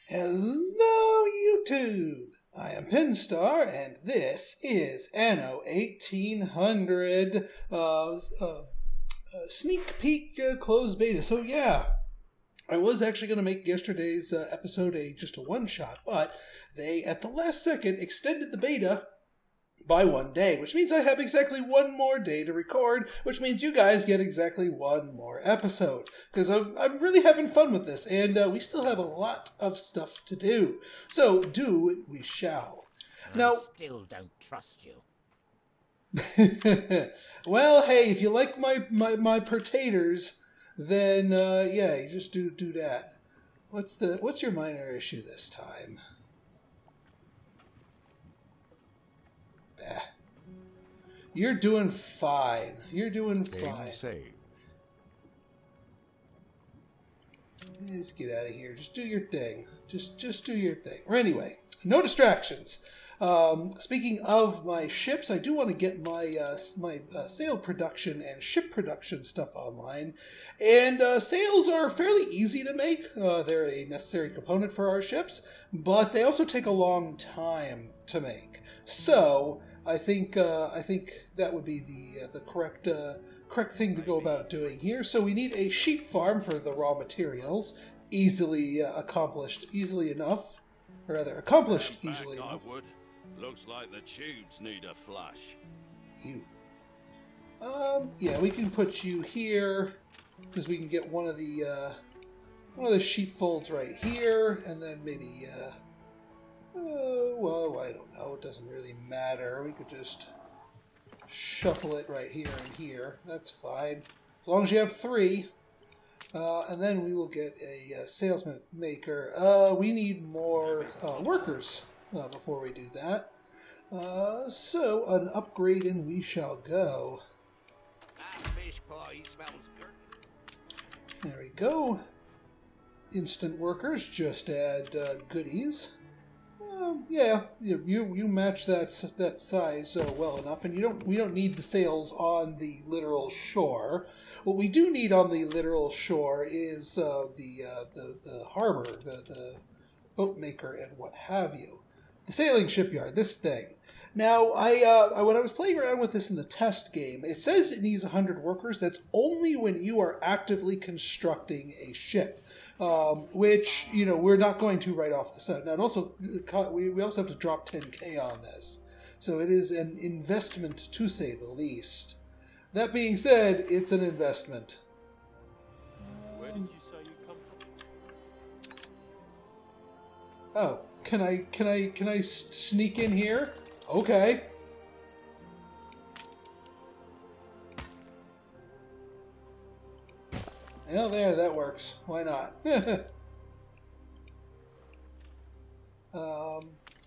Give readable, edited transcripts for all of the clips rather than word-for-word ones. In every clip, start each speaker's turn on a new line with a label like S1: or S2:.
S1: Hello, YouTube! I am Pinstar, and this is Anno 1800 sneak peek closed beta. So yeah, I was actually going to make yesterday's episode just a one-shot, but they, at the last second, extended the beta by 1 day, which means I have exactly one more day to record, which means you guys get exactly one more episode. Because I'm really having fun with this, and we still have a lot of stuff to do. So, do it we shall. Now,
S2: I still don't trust you.
S1: well, hey, if you like my pertaters, then, yeah, you just do that. What's your minor issue this time? You're doing fine. You're doing fine. Just get out of here. Just do your thing. Just do your thing. Or anyway, no distractions. Speaking of my ships, I do want to get my sail production and ship production stuff online. And sails are fairly easy to make. They're a necessary component for our ships, but they also take a long time to make. So I think that would be the correct thing to go about doing here. So we need a sheep farm for the raw materials, easily accomplished enough.
S3: Looks like the tubes need a flush.
S1: You. Yeah, we can put you here because we can get one of the sheepfolds right here, and then maybe. Well, I don't know. It doesn't really matter. We could just shuffle it right here and here. That's fine. As long as you have 3. And then we will get a salesman maker. We need more workers before we do that. So an upgrade and we shall go.
S3: That fish pie smells good.
S1: There we go. Instant workers, just add goodies. Yeah, you match that size well enough, and we don't need the sails on the literal shore. What we do need on the literal shore is the harbor, the boat maker, and what have you. The sailing shipyard, this thing. Now, when I was playing around with this in the test game, it says it needs 100 workers. That's only when you are actively constructing a ship. Which, we're not going to right off the set. Now, we also have to drop 10K on this. So it is an investment, to say the least. That being said, it's an investment.
S3: Where did you say you come from?
S1: Oh, can I sneak in here? Okay. Well, there, that works. Why not?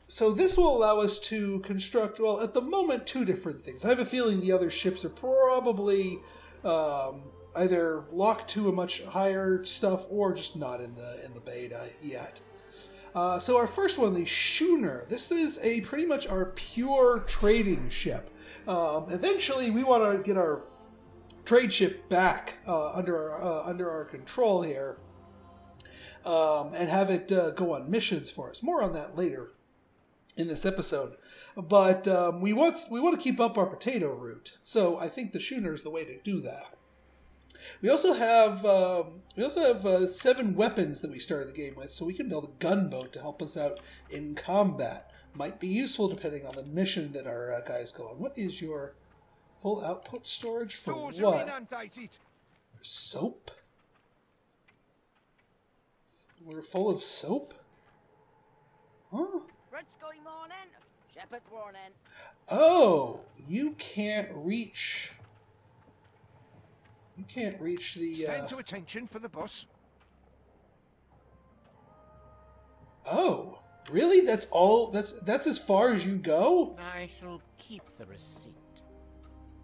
S1: So this will allow us to construct, well, at the moment, 2 different things. I have a feeling the other ships are probably either locked to a much higher stuff or just not in the beta yet. So our first one, the schooner. This is pretty much our pure trading ship. Eventually, we want to get our trade ship back under our control here, and have it go on missions for us. More on that later in this episode. But we want to keep up our potato route, so I think the schooner is the way to do that. We also have 7 weapons that we started the game with, so we can build a gunboat to help us out in combat. Might be useful depending on the mission that our guys go on. What is your full output storage for
S3: Stores
S1: what?
S3: are inundated.
S1: For soap? We're full of soap? Huh?
S2: Red sky morning, shepherd's warning.
S1: Oh, you can't reach the...
S3: Stand to attention for the boss.
S1: Oh, really? That's all? That's as far as you go?
S2: I shall keep the receipt.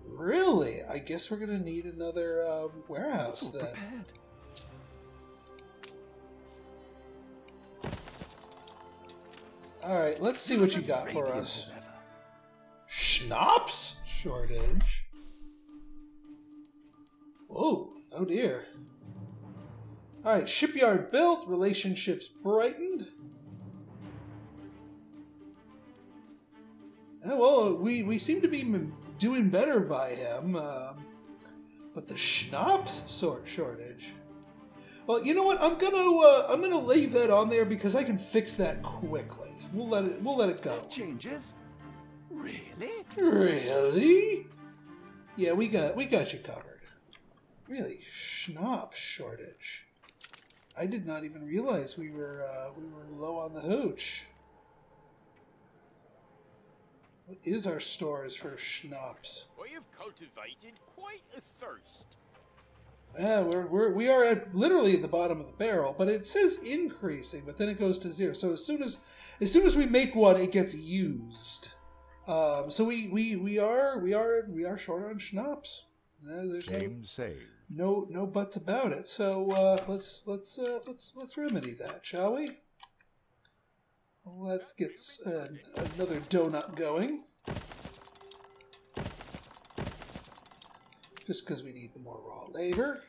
S1: Really? I guess we're going to need another warehouse then.
S3: Prepared.
S1: Alright, let's see what you got for us. Schnapps shortage? Whoa, oh dear. Alright, shipyard built, relationships brightened. Well, we seem to be doing better by him, but the schnapps shortage. Well, you know what? I'm gonna leave that on there because I can fix that quickly. We'll let it go.
S4: Changes? Really?
S1: Really? Yeah, we got you covered. Really, schnapps shortage. I did not even realize we were low on the hooch. What is our stores for schnapps?
S3: We have cultivated quite a thirst.
S1: Yeah, we are at literally at the bottom of the barrel, but it says increasing, but then it goes to 0. So as soon as we make one, it gets used. So we are short on schnapps. There's no buts about it. So let's remedy that, shall we? Let's get another donut going. Just because we need the more raw labor.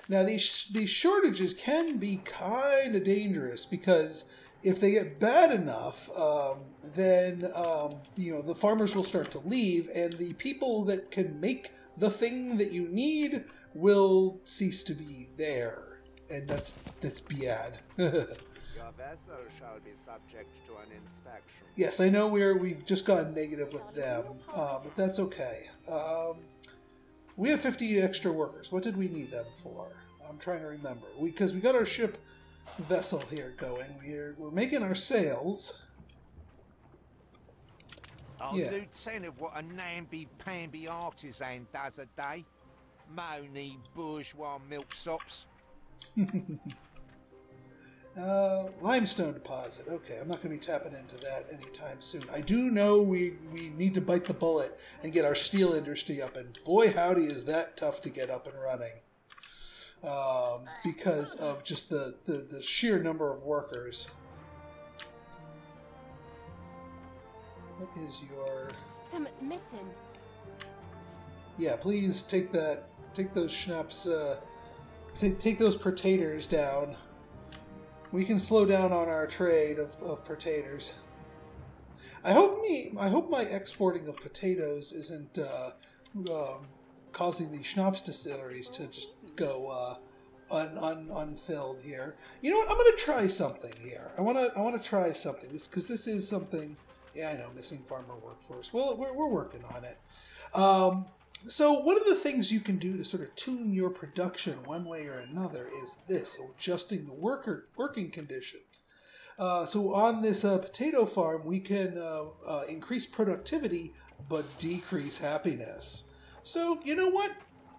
S1: Now these shortages can be kind of dangerous because if they get bad enough, then the farmers will start to leave, and the people that can make the thing that you need will cease to be there, and that's bad.
S5: Your vessel shall be subject to an inspection.
S1: Yes, I know we've just gone negative with them, but that's okay. We have 50 extra workers. What did we need them for? I'm trying to remember. Because we got our ship vessel here going. We're making our sails.
S4: I'll do 10 of what a namby-pamby artisan does a day. Moany bourgeois milksops.
S1: Limestone deposit. Okay, I'm not going to be tapping into that anytime soon. I do know we need to bite the bullet and get our steel industry up, and boy howdy is that tough to get up and running. Because of just the sheer number of workers. What is your...
S6: Something's missing.
S1: Yeah, please take those schnapps, take those potatoes down. We can slow down on our trade of potatoes. I hope my exporting of potatoes isn't causing the schnapps distilleries to just go unfilled here. You know what? I'm going to try something here. I want to try something. Because this is something. Yeah, I know, missing farmer workforce. Well, we're working on it. So one of the things you can do to sort of tune your production one way or another is this, adjusting the working conditions. So on this potato farm, we can increase productivity but decrease happiness. So you know what?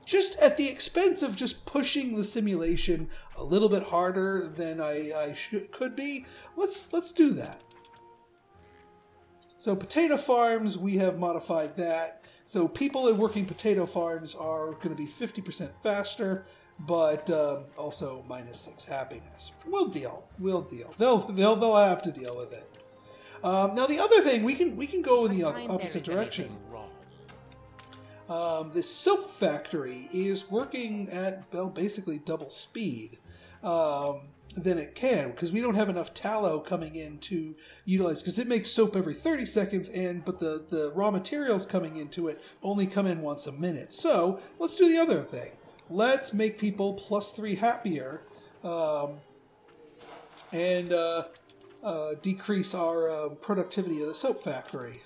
S1: Just at the expense of just pushing the simulation a little bit harder than I could be, let's do that. So potato farms, we have modified that. So people in working potato farms are going to be 50% faster, but also -6 happiness. We'll deal. They'll have to deal with it. Now the other thing, we can go in the opposite direction. This soap factory is working at, well, basically double speed than it can, because we don't have enough tallow coming in to utilize, because it makes soap every 30 seconds, but the raw materials coming into it only come in once a minute. So let's do the other thing. Let's make people +3 happier and decrease our productivity of the soap factory.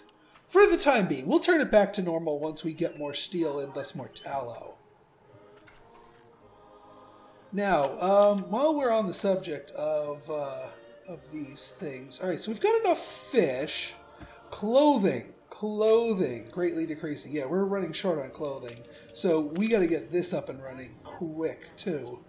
S1: For the time being, we'll turn it back to normal once we get more steel and thus more tallow. Now, while we're on the subject of these things, all right, so we've got enough fish, clothing, greatly decreasing. Yeah, we're running short on clothing, so we got to get this up and running quick, too.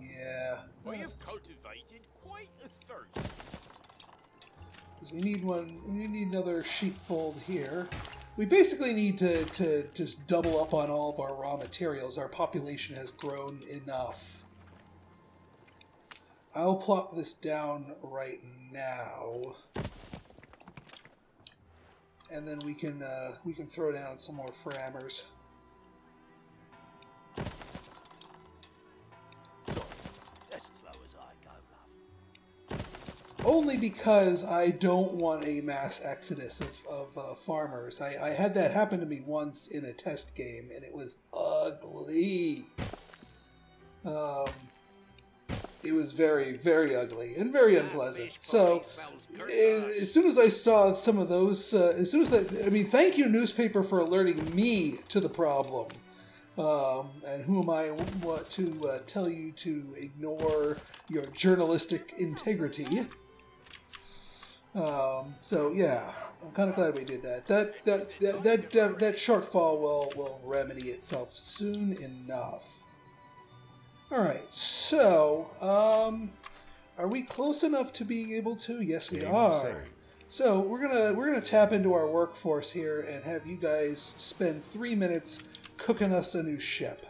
S1: Yeah.
S3: We have cultivated quite a thirst.
S1: We need another sheepfold here. We basically need to just double up on all of our raw materials. Our population has grown enough. I'll plop this down right now, and then we can throw down some more frammers. because I don't want a mass exodus of farmers. I had that happen to me once in a test game, and it was ugly. It was very, very ugly and very unpleasant. So, as soon as I saw some of those, thank you, newspaper, for alerting me to the problem. And who am I to tell you to ignore your journalistic integrity? So yeah, I'm kind of glad we did that. That shortfall will remedy itself soon enough. All right, so are we close enough to being able to? Yes, we are. So we're gonna tap into our workforce here and have you guys spend 3 minutes cooking us a new ship.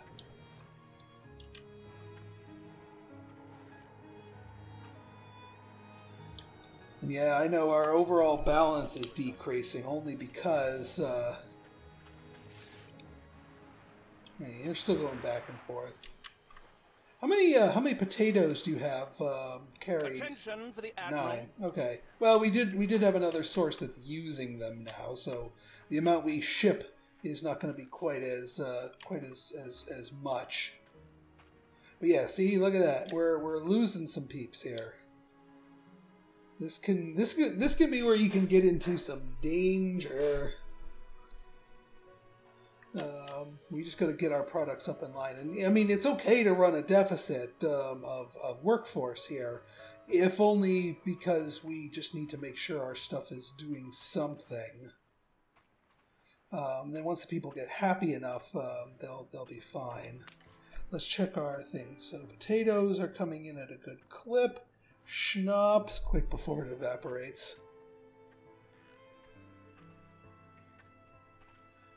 S1: Yeah, I know our overall balance is decreasing only because you're still going back and forth. How many potatoes do you have carried?
S3: Attention for the Admiral.
S1: 9. Okay. Well, we did have another source that's using them now, so the amount we ship is not going to be quite as much. But yeah, see, look at that. We're losing some peeps here. This can be where you can get into some danger. We just got to get our products up in line, and I mean, it's okay to run a deficit of workforce here, if only because we just need to make sure our stuff is doing something. Then once the people get happy enough, they'll be fine. Let's check our things. So potatoes are coming in at a good clip. Schnapps, quick before it evaporates.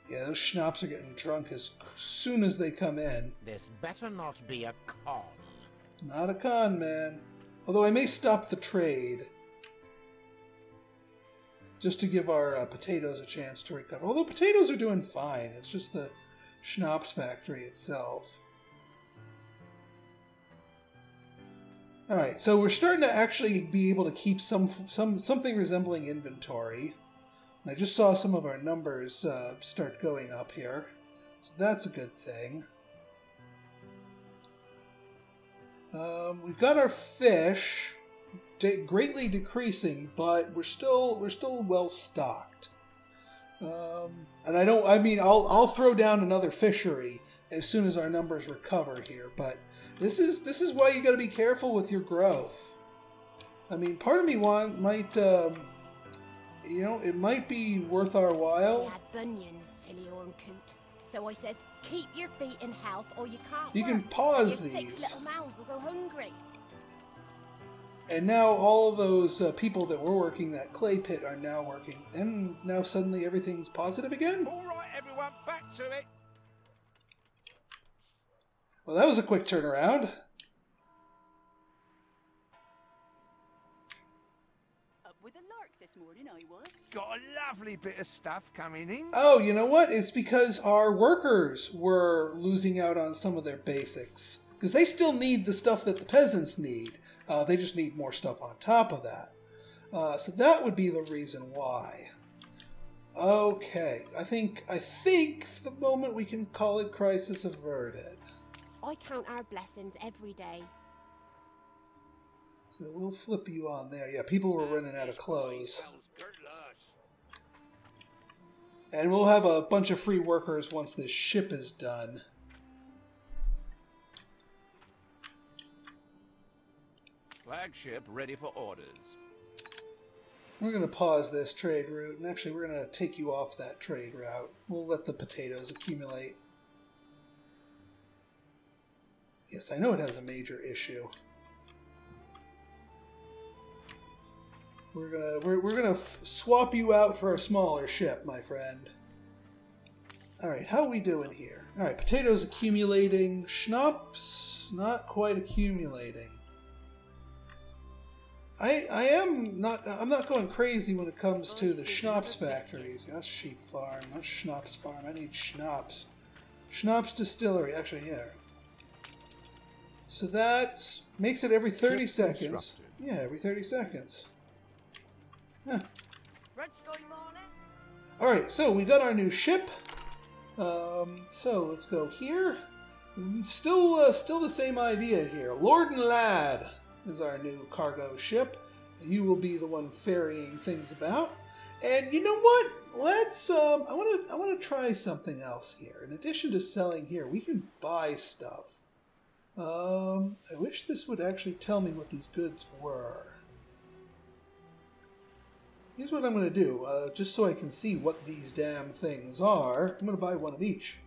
S1: Yeah, those schnapps are getting drunk as soon as they come in.
S2: This better not be a con.
S1: Not a con, man. Although I may stop the trade. Just to give our potatoes a chance to recover. Although potatoes are doing fine. It's just the schnapps factory itself. Alright, so we're starting to actually be able to keep something resembling inventory. And I just saw some of our numbers start going up here. So that's a good thing. We've got our fish greatly decreasing, but we're still well stocked. And I'll throw down another fishery as soon as our numbers recover here, but this is why you got to be careful with your growth. I mean, part of me might it might be worth our while.
S6: She had bunions, silly horncoot. So I says, keep your feet in health or you can't
S1: You
S6: work.
S1: can pause
S6: Your
S1: these.
S6: 6 little mouths will go hungry.
S1: And now all of those people that were working that clay pit are now working. And now suddenly everything's positive again?
S4: All right, everyone, back to it.
S1: Well, that was a quick turnaround.
S7: Up with a lark this morning, I was.
S4: Got a lovely bit of stuff coming in.
S1: Oh, you know what? It's because our workers were losing out on some of their basics. Because they still need the stuff that the peasants need. They just need more stuff on top of that. So that would be the reason why. Okay, I think for the moment we can call it crisis averted.
S6: I count our blessings every day.
S1: So we'll flip you on there. Yeah, people were running out of clothes. And we'll have a bunch of free workers once this ship is done.
S3: Flagship ready for orders.
S1: We're going to pause this trade route, and actually we're going to take you off that trade route. We'll let the potatoes accumulate. Yes, I know it has a major issue. We're gonna swap you out for a smaller ship, my friend. All right, how are we doing here? All right, potatoes accumulating, schnapps not quite accumulating. I'm not going crazy when it comes to the schnapps factories. That's sheep farm, not schnapps farm. I need schnapps. Schnapps distillery, actually, yeah. So that makes it every 30 seconds. Yeah, every 30 seconds.
S2: Red Sky morning.
S1: Alright, so we got our new ship. So let's go here. Still the same idea here. Lord and Lad is our new cargo ship. You will be the one ferrying things about. And you know what? Let's I want to try something else here. In addition to selling here, we can buy stuff. I wish this would actually tell me what these goods were. Here's what I'm going to do, just so I can see what these damn things are. I'm going to buy one of each.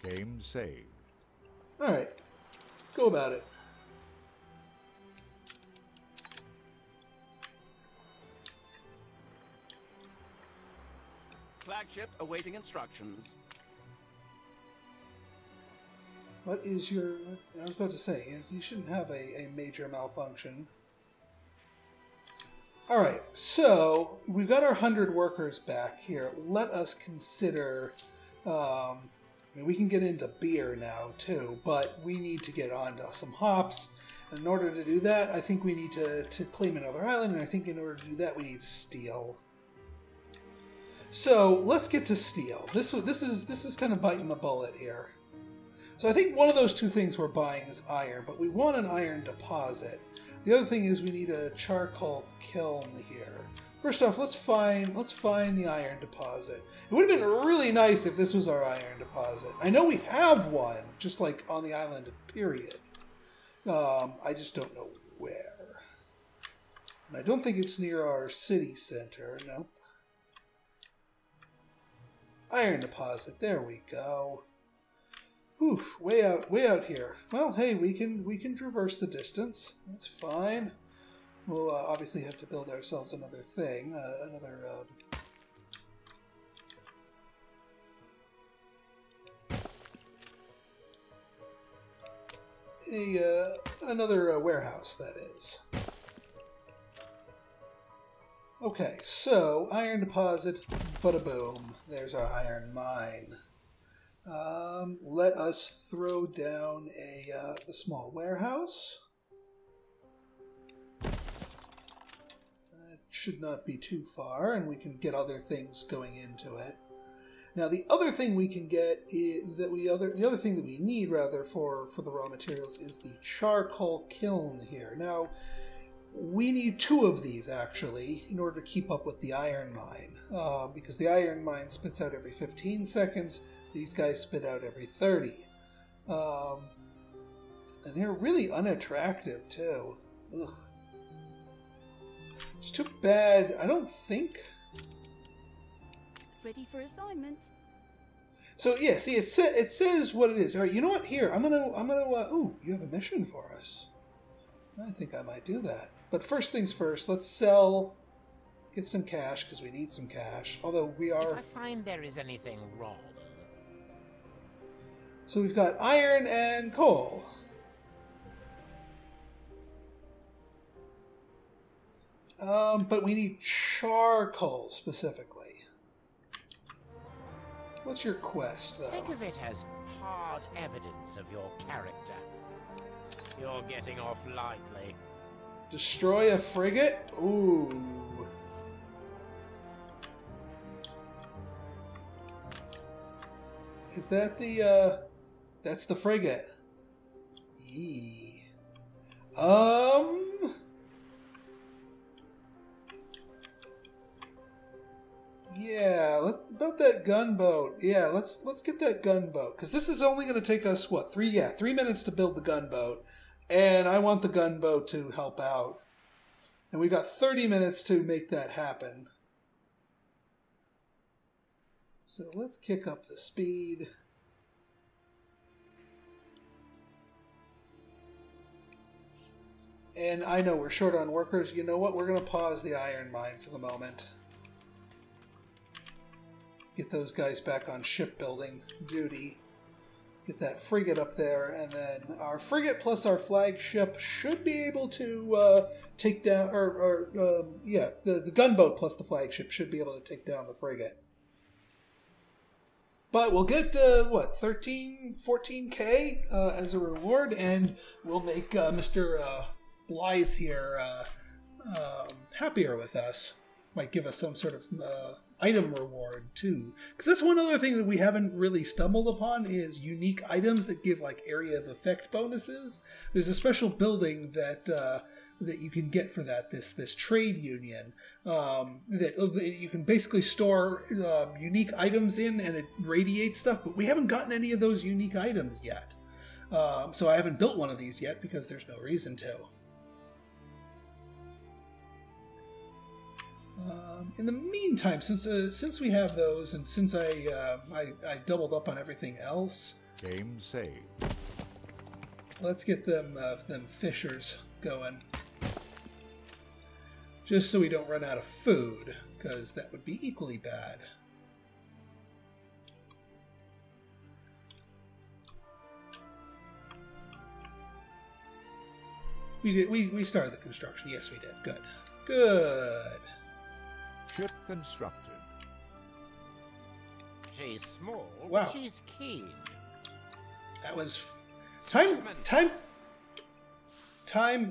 S8: Game saved.
S1: Alright, go about it.
S3: Flagship awaiting instructions.
S1: What is your... I was about to say, you shouldn't have a major malfunction. Alright, so we've got our 100 workers back here. Let us consider... I mean, we can get into beer now, too, but we need to get onto some hops. And in order to do that, I think we need to claim another island, and I think in order to do that, we need steel. So, let's get to steel. This is kind of biting the bullet here. So I think one of those two things we're buying is iron, but we want an iron deposit. The other thing is we need a charcoal kiln here. First off, let's find the iron deposit. It would have been really nice if this was our iron deposit. I know we have one, just like on the island, period. I just don't know where. And I don't think it's near our city center. Nope. Iron deposit. There we go. Oof, way out here. Well, hey, we can traverse the distance. That's fine. We'll obviously have to build ourselves another thing, another warehouse, that is. Okay, so iron deposit, bada boom. There's our iron mine. Let us throw down the small warehouse. That should not be too far, and we can get other things going into it. Now, the other thing we can get is that the other thing that we need rather for the raw materials is the charcoal kiln here. Now, we need 2 of these actually in order to keep up with the iron mine, because the iron mine spits out every 15 seconds. These guys spit out every 30. And they're really unattractive, too. Ugh. It's too bad. I don't think...
S7: Ready for assignment.
S1: So, yeah, see, it says what it is. All right, you know what? Here, I'm gonna ooh, you have a mission for us. I think I might do that. But first things first, let's sell... Get some cash, because we need some cash. Although we are...
S2: If I find there is anything wrong...
S1: So we've got iron and coal. But we need charcoal specifically. What's your quest, though?
S2: Think of it as hard evidence of your character. You're getting off lightly.
S1: Destroy a frigate? Ooh. Is that the, that's the frigate. Yee. Yeah, about that gunboat. Yeah, let's get that gunboat, because this is only going to take us what 3 minutes to build the gunboat, and I want the gunboat to help out, and we got 30 minutes to make that happen. So let's kick up the speed. And I know we're short on workers. You know what? We're going to pause the iron mine for the moment. Get those guys back on shipbuilding duty. Get that frigate up there, and then our frigate plus our flagship should be able to take down, the gunboat plus the flagship should be able to take down the frigate. But we'll get, 14K as a reward, and we'll make Mr. Blythe here happier with us. Might give us some sort of item reward, too. Because that's one other thing that we haven't really stumbled upon is unique items that give, like, area of effect bonuses. There's a special building that that you can get for that, this trade union, that you can basically store unique items in, and it radiates stuff, but we haven't gotten any of those unique items yet. So I haven't built one of these yet because there's no reason to. In the meantime, since we have those, and since I doubled up on everything else,
S8: Game saved.
S1: let's get them fishers going. Just so we don't run out of food, because that would be equally bad. We started the construction. Yes, we did. Good. Good.
S8: Ship constructed.
S2: She's small,
S1: Wow.
S2: but she's keen.
S1: That was time.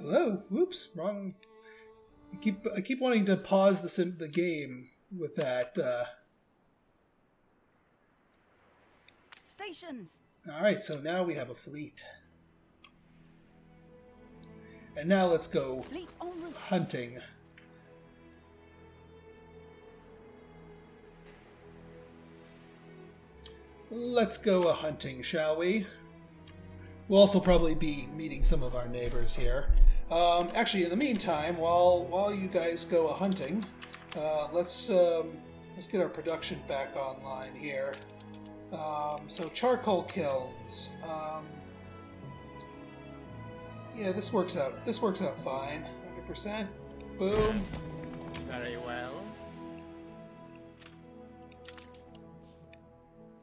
S1: Oh, whoops, wrong. I keep wanting to pause the game with that.
S7: Stations.
S1: All right, so now we have a fleet, and now let's go
S7: Fleet en route.
S1: hunting. Let's go hunting, shall we? We'll also probably be meeting some of our neighbors here. Actually, in the meantime, while you guys go hunting, let's get our production back online here. So charcoal kilns. Yeah, this works out. This works out fine. 100%. Boom.
S2: Very well.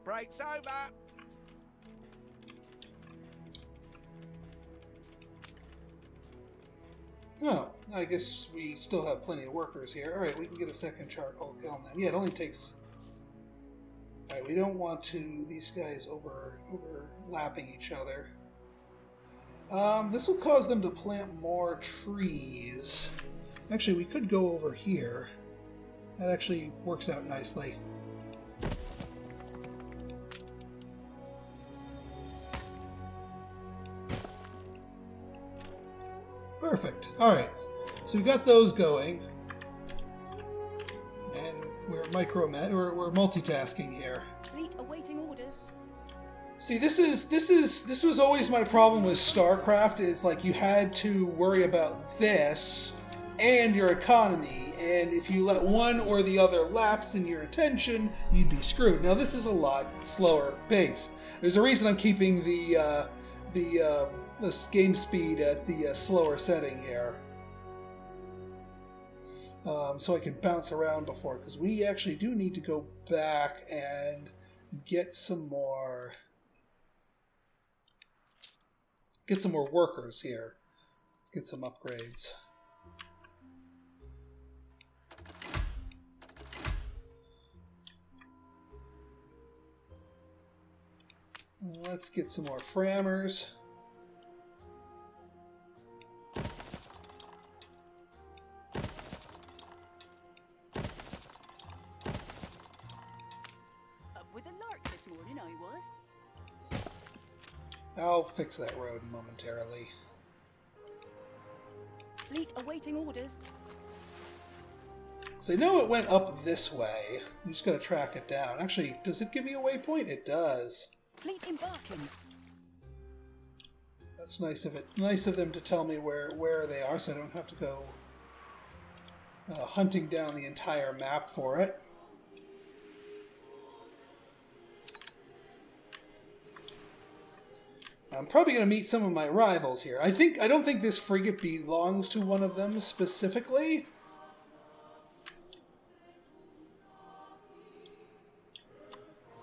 S4: Break's over.
S1: Oh, I guess we still have plenty of workers here. Alright, we can get a second charcoal kiln then. Yeah, it only takes... Alright, we don't want these guys overlapping each other. This will cause them to plant more trees. Actually, we could go over here. That actually works out nicely. Perfect. All right. So we got those going, and we're multitasking here.
S7: Fleet awaiting orders.
S1: See, this was always my problem with StarCraft. Is like you had to worry about this and your economy, and if you let one or the other lapse in your attention, you'd be screwed. Now this is a lot slower paced. There's a reason I'm keeping the game speed at the slower setting here, so I can bounce around before, because we actually do need to go back and get some more workers here. Let's get some upgrades. Let's get some more frammers.
S7: Up with a lark this morning, I was.
S1: I'll fix that road momentarily.
S7: Fleet awaiting orders.
S1: So I know it went up this way. You just gotta track it down. Actually, does it give me a waypoint? It does.
S7: Fleet embarking.
S1: That's nice of it. Nice of them to tell me where they are, so I don't have to go hunting down the entire map for it. I'm probably going to meet some of my rivals here. I don't think this frigate belongs to one of them specifically.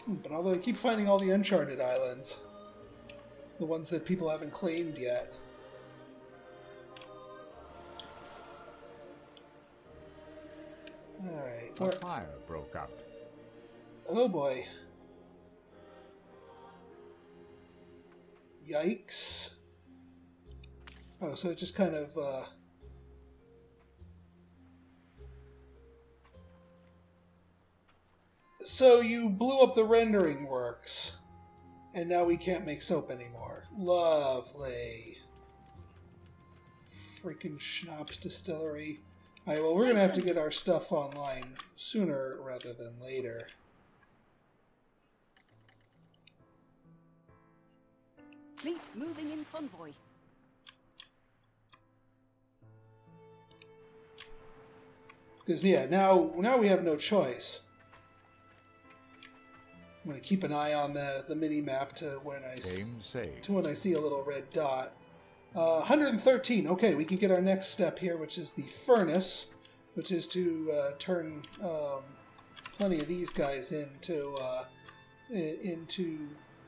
S1: But although I keep finding all the uncharted islands, the ones that people haven't claimed yet. Alright.
S8: A fire broke out.
S1: Oh boy. Yikes. Oh, so it just kind of... So you blew up the rendering works, and now we can't make soap anymore. Lovely. Freaking Schnapps Distillery. Alright, well, we're going to have to get our stuff online sooner rather than later.
S7: Fleet moving in convoy.
S1: Because, yeah, now we have no choice. I'm going to keep an eye on the mini-map to when I see a little red dot. 113. Okay, we can get our next step here, which is the furnace, which is to turn plenty of these guys into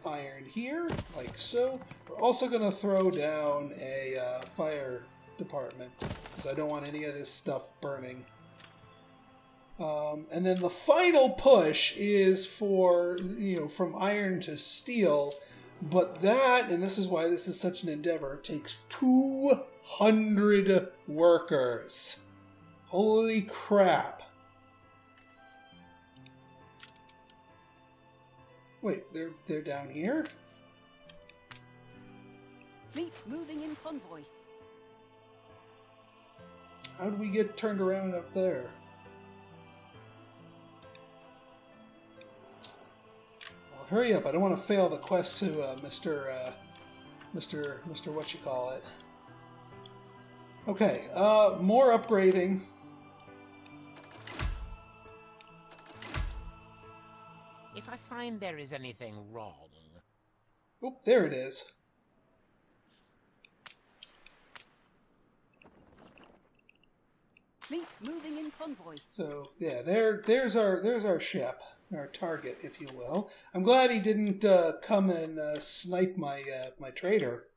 S1: iron here, like so. We're also going to throw down a fire department, because I don't want any of this stuff burning. And then the final push is for, from iron to steel. But that, and this is why this is such an endeavor, takes 200 workers. Holy crap. Wait, they're down here?
S7: Fleet moving in convoy.
S1: How did we get turned around up there? Hurry up! I don't want to fail the quest to Mr. What-you-call-it. Okay, more upgrading.
S2: If I find there is anything wrong...
S1: Oop, there it is.
S7: Fleet moving in convoy.
S1: So, yeah, there's our ship. Our target, if you will. I'm glad he didn't come and snipe my my trader.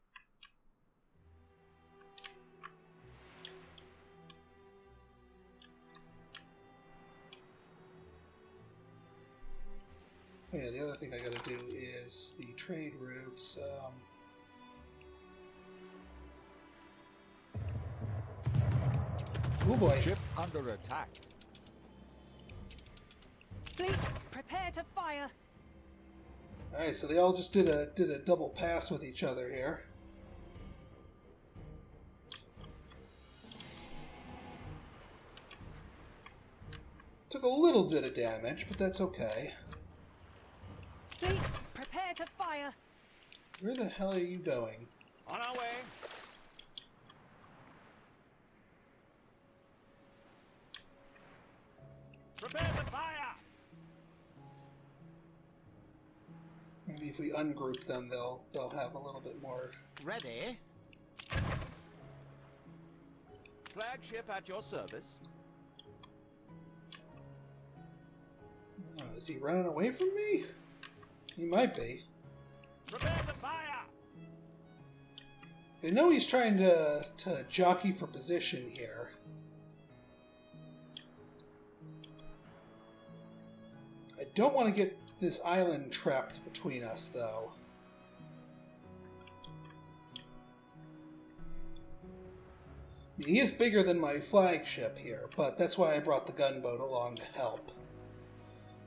S1: Oh, yeah, the other thing I gotta do is the trade routes. Oh boy!
S8: Ship under attack.
S7: Fleet, prepare to fire.
S1: Alright, so they all just did a double pass with each other here. Took a little bit of damage, but that's okay.
S7: Fleet, prepare to fire.
S1: Where the hell are you going?
S4: On our way. Prepare to fire.
S1: Maybe if we ungroup them, they'll have a little bit more.
S2: Ready?
S4: Flagship at your service.
S1: Oh, is he running away from me? He might be.
S4: Prepare to fire.
S1: I know he's trying to jockey for position here. I don't want to get this island trapped between us, though. I mean, he is bigger than my flagship here, but that's why I brought the gunboat along to help.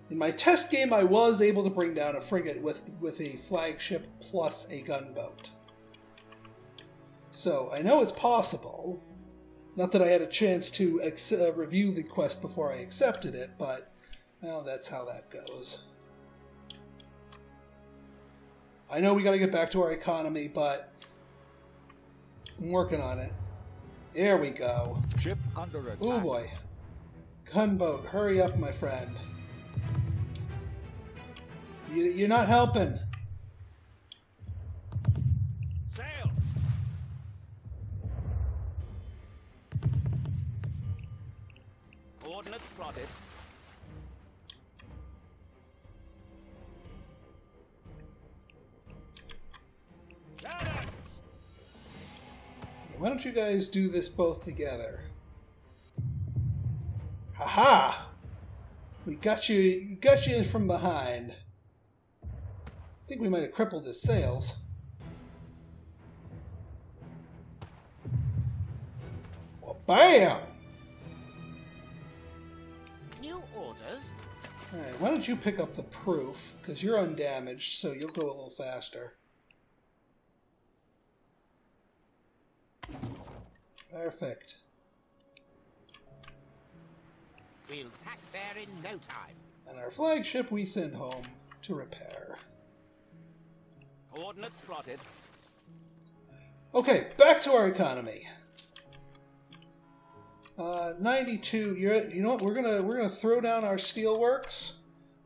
S1: In my test game, I was able to bring down a frigate with a flagship plus a gunboat. So, I know it's possible. Not that I had a chance to review the quest before I accepted it, but, well, that's how that goes. I know we gotta get back to our economy, but I'm working on it. There we go.
S8: Ship under attack.
S1: Oh boy. Gunboat, hurry up, my friend. You're not helping.
S4: Sails. Coordinates plotted. Cannons.
S1: Why don't you guys do this both together? Ha-ha! We got you from behind. I think we might have crippled his sails. Bam!
S2: New orders?
S1: Alright, why don't you pick up the proof? Because you're undamaged, so you'll go a little faster. Perfect.
S2: We'll tack there in no time.
S1: And our flagship we send home to repair.
S9: Coordinates plotted.
S1: Okay, back to our economy. 92. You know what? We're gonna throw down our steelworks.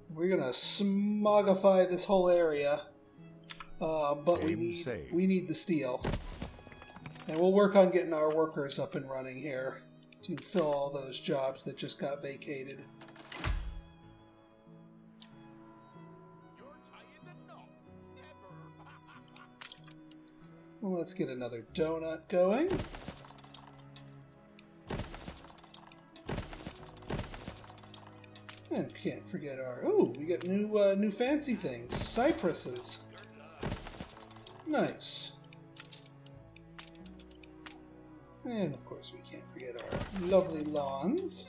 S1: We're gonna smogify this whole area. But we need the steel, and we'll work on getting our workers up and running here to fill all those jobs that just got vacated. Well, let's get another donut going. And can't forget our... Oh, we got new fancy things. Cypresses. Nice. And of course we can't forget our lovely lawns.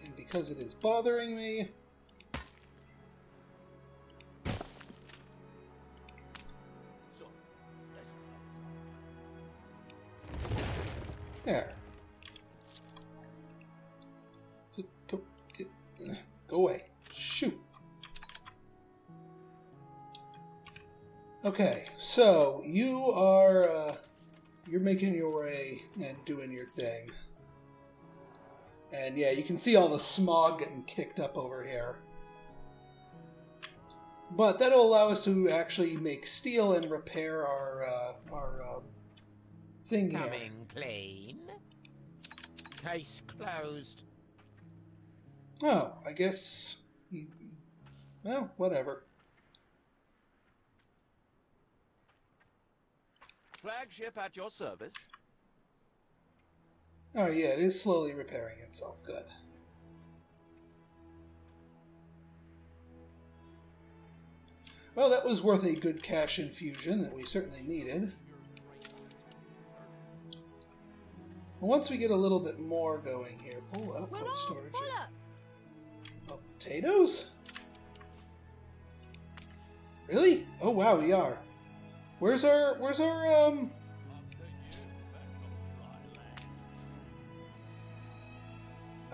S1: And because it is bothering me... There. Just go away. Shoot. Okay, so you are you're making your way and doing your thing. And yeah, you can see all the smog getting kicked up over here. But that'll allow us to actually make steel and repair our thing here.
S2: Coming clean. Case closed.
S1: Oh, I guess... well, whatever.
S9: Flagship at your service.
S1: Oh yeah, it is slowly repairing itself. Good. Well, that was worth a good cash infusion that we certainly needed. Once we get a little bit more going here, full output storage. Oh, potatoes? Really? Oh wow, we are. Where's our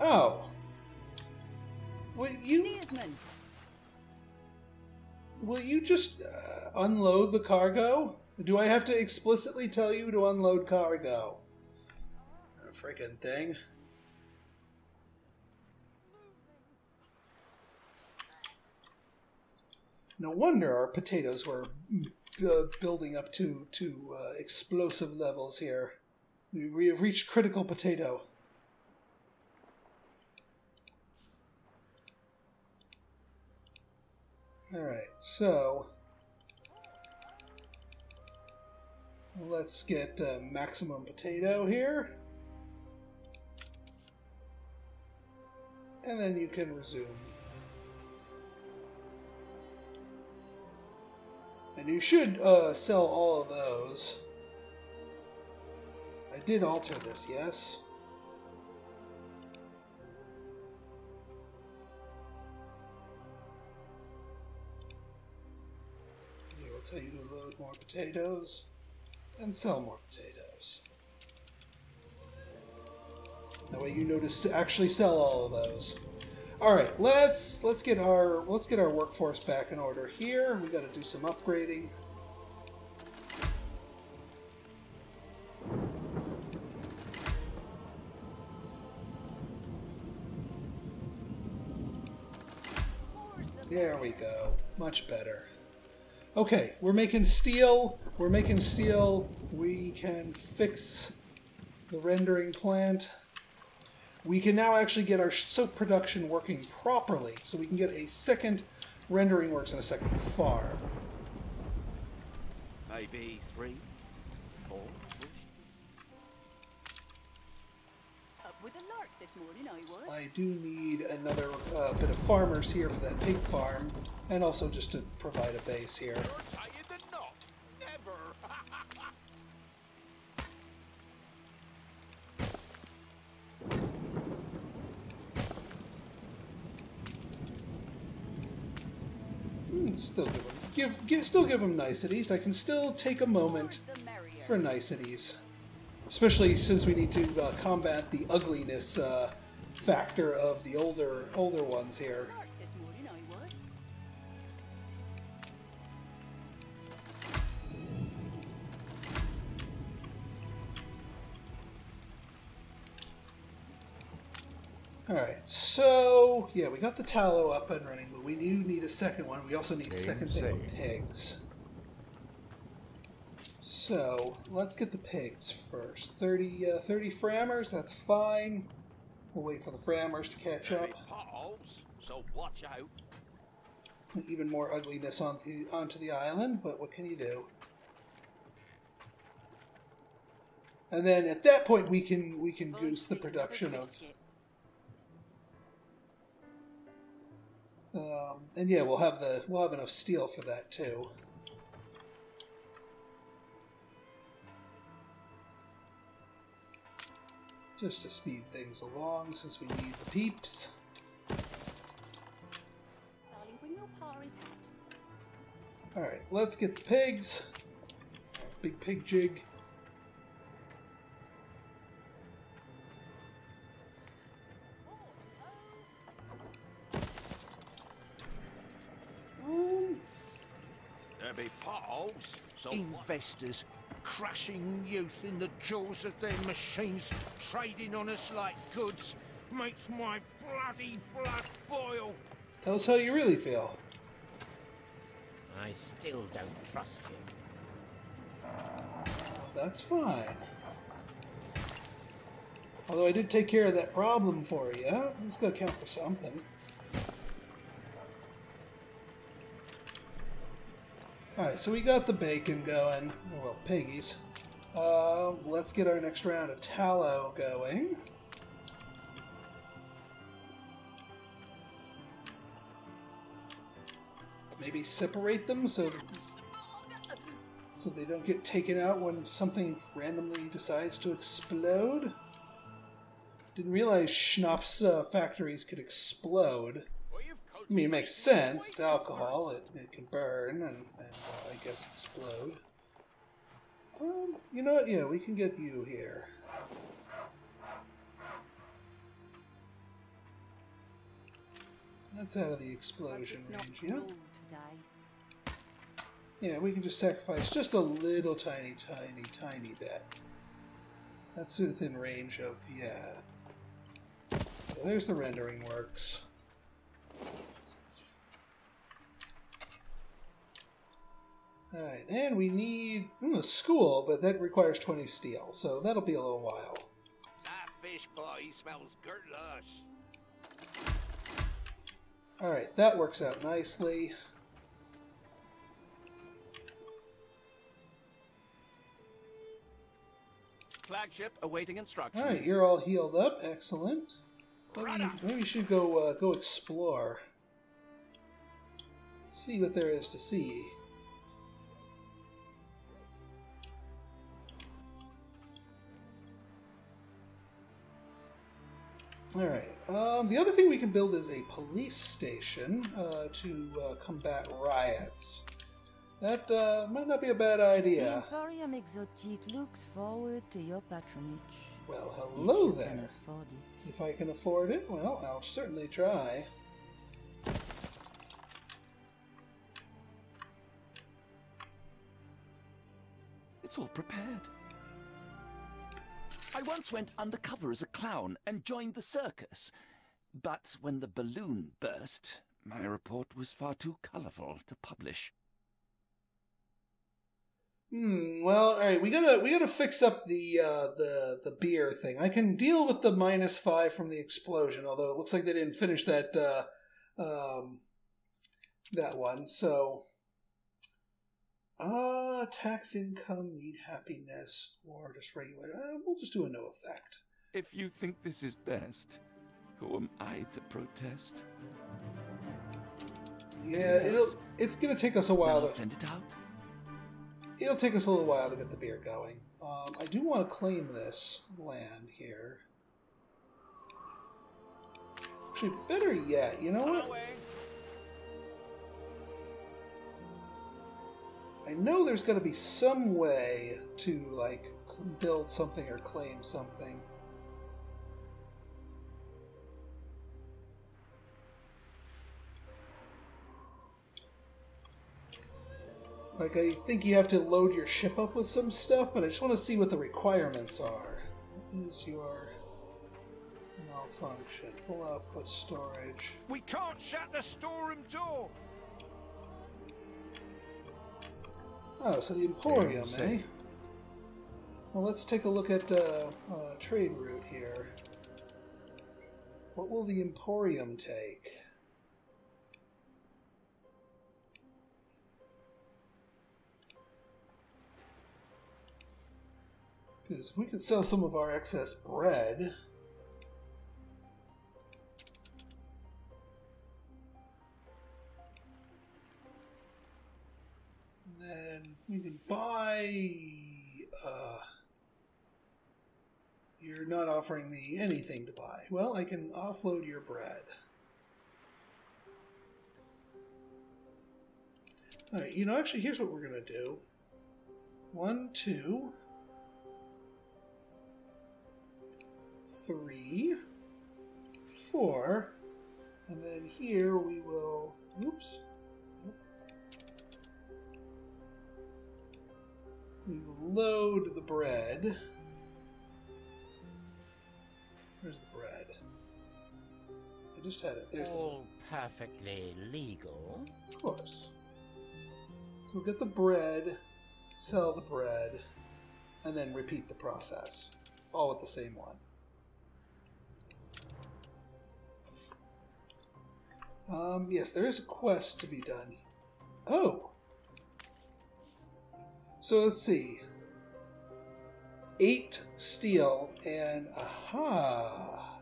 S1: Oh. Will you just unload the cargo? Do I have to explicitly tell you to unload cargo? Freaking thing. No wonder our potatoes were building up to explosive levels here. We have reached critical potato. Alright, so let's get maximum potato here. And then you can resume. And you should sell all of those. I did alter this, yes? It will tell you to load more potatoes and sell more potatoes. That way you know to actually sell all of those. All right, let's get our workforce back in order here. We got to do some upgrading. There we go. Much better. Okay, we're making steel. We're making steel. We can fix the rendering plant. We can now actually get our soap production working properly, so we can get a second rendering works and a second farm.
S9: Maybe 3, 4.
S7: Up with a lark this morning, I was.
S1: I do need another bit of farmers here for that pig farm, and also just to provide a base here. still give them niceties. I can still take a moment
S7: The merrier.
S1: for niceties, especially since we need to combat the ugliness factor of the older ones here.
S7: Dark this morning, I was.
S1: Alright, so, yeah, we got the tallow up and running, but we do need a second one. We also need a second thing of pigs. So, let's get the pigs first. 30 frammers, that's fine. We'll wait for the frammers to catch up.
S3: Potholes, so watch out.
S1: Even more ugliness onto the island, but what can you do? And then at that point we can goose the production of... and yeah, we'll have enough steel for that too. Just to speed things along, since we need the peeps.
S7: Darling, bring your pa his hat.
S1: Alright, let's get the pigs. Big pig jig.
S3: There be potholes, so
S4: Investors crushing youth in the jaws of their machines, trading on us like goods, makes my bloody blood boil.
S1: Tell us how you really feel.
S2: I still don't trust you.
S1: Well, that's fine. Although I did take care of that problem for you. That's gotta count for something. Alright, so we got the bacon going. Well, the piggies. Let's get our next round of tallow going. Maybe separate them so they don't get taken out when something randomly decides to explode. Didn't realize schnapps factories could explode. I mean, it makes sense. It's alcohol. It can burn and I guess explode. You know what? Yeah, we can get you here. That's out of the explosion range, yeah? Yeah, we can just sacrifice just a little tiny bit. That's within range of, yeah. So there's the rendering works. Alright, and we need a school, but that requires 20 steel, so that'll be a little while.
S4: That fish pie smells good lush.
S1: Alright, that works out nicely.
S9: Flagship awaiting instructions.
S1: Alright, you're all healed up. Excellent. Maybe we should go explore. See what there is to see. Alright, the other thing we can build is a police station to combat riots. That might not be a bad idea.
S10: Emporium Exotique looks forward to your patronage.
S1: Well, hello
S10: If you can
S1: there.
S10: afford it.
S1: If I can afford it, well, I'll certainly try.
S9: It's all prepared. I once went undercover as a clown and joined the circus. But when the balloon burst, my report was far too colourful to publish.
S1: Well, all right. We gotta fix up the beer thing. I can deal with the -5 from the explosion, although it looks like they didn't finish that that one. So, tax income, need happiness, or just regular. We'll just do a no effect.
S9: If you think this is best, who am I to protest?
S1: Yeah,
S9: Yes.
S1: it's gonna take us a while
S9: I'll
S1: to
S9: send it out.
S1: It'll take us a little while to get the beer going. I do want to claim this land here. Actually, better yet, you know what? I know there's got to be some way to, like, build something or claim something. Like, I think you have to load your ship up with some stuff, but I just want to see what the requirements are. What is your malfunction? Full output storage.
S4: We can't shut the storeroom door.
S1: Oh, so the Emporium, eh? Well, let's take a look at trade route here. What will the Emporium take? Because we could sell some of our excess bread. And then we can buy... you're not offering me anything to buy. Well, I can offload your bread. Alright, you know, actually, here's what we're going to do. 1, 2... 3, 4, and then here we will, oops, we will load the bread. Where's the bread? I just had it. There's
S2: all perfectly legal.
S1: Of course. So we'll get the bread, sell the bread, and then repeat the process, all with the same one. Yes, there is a quest to be done. Oh! So let's see. 8 steel and... Aha!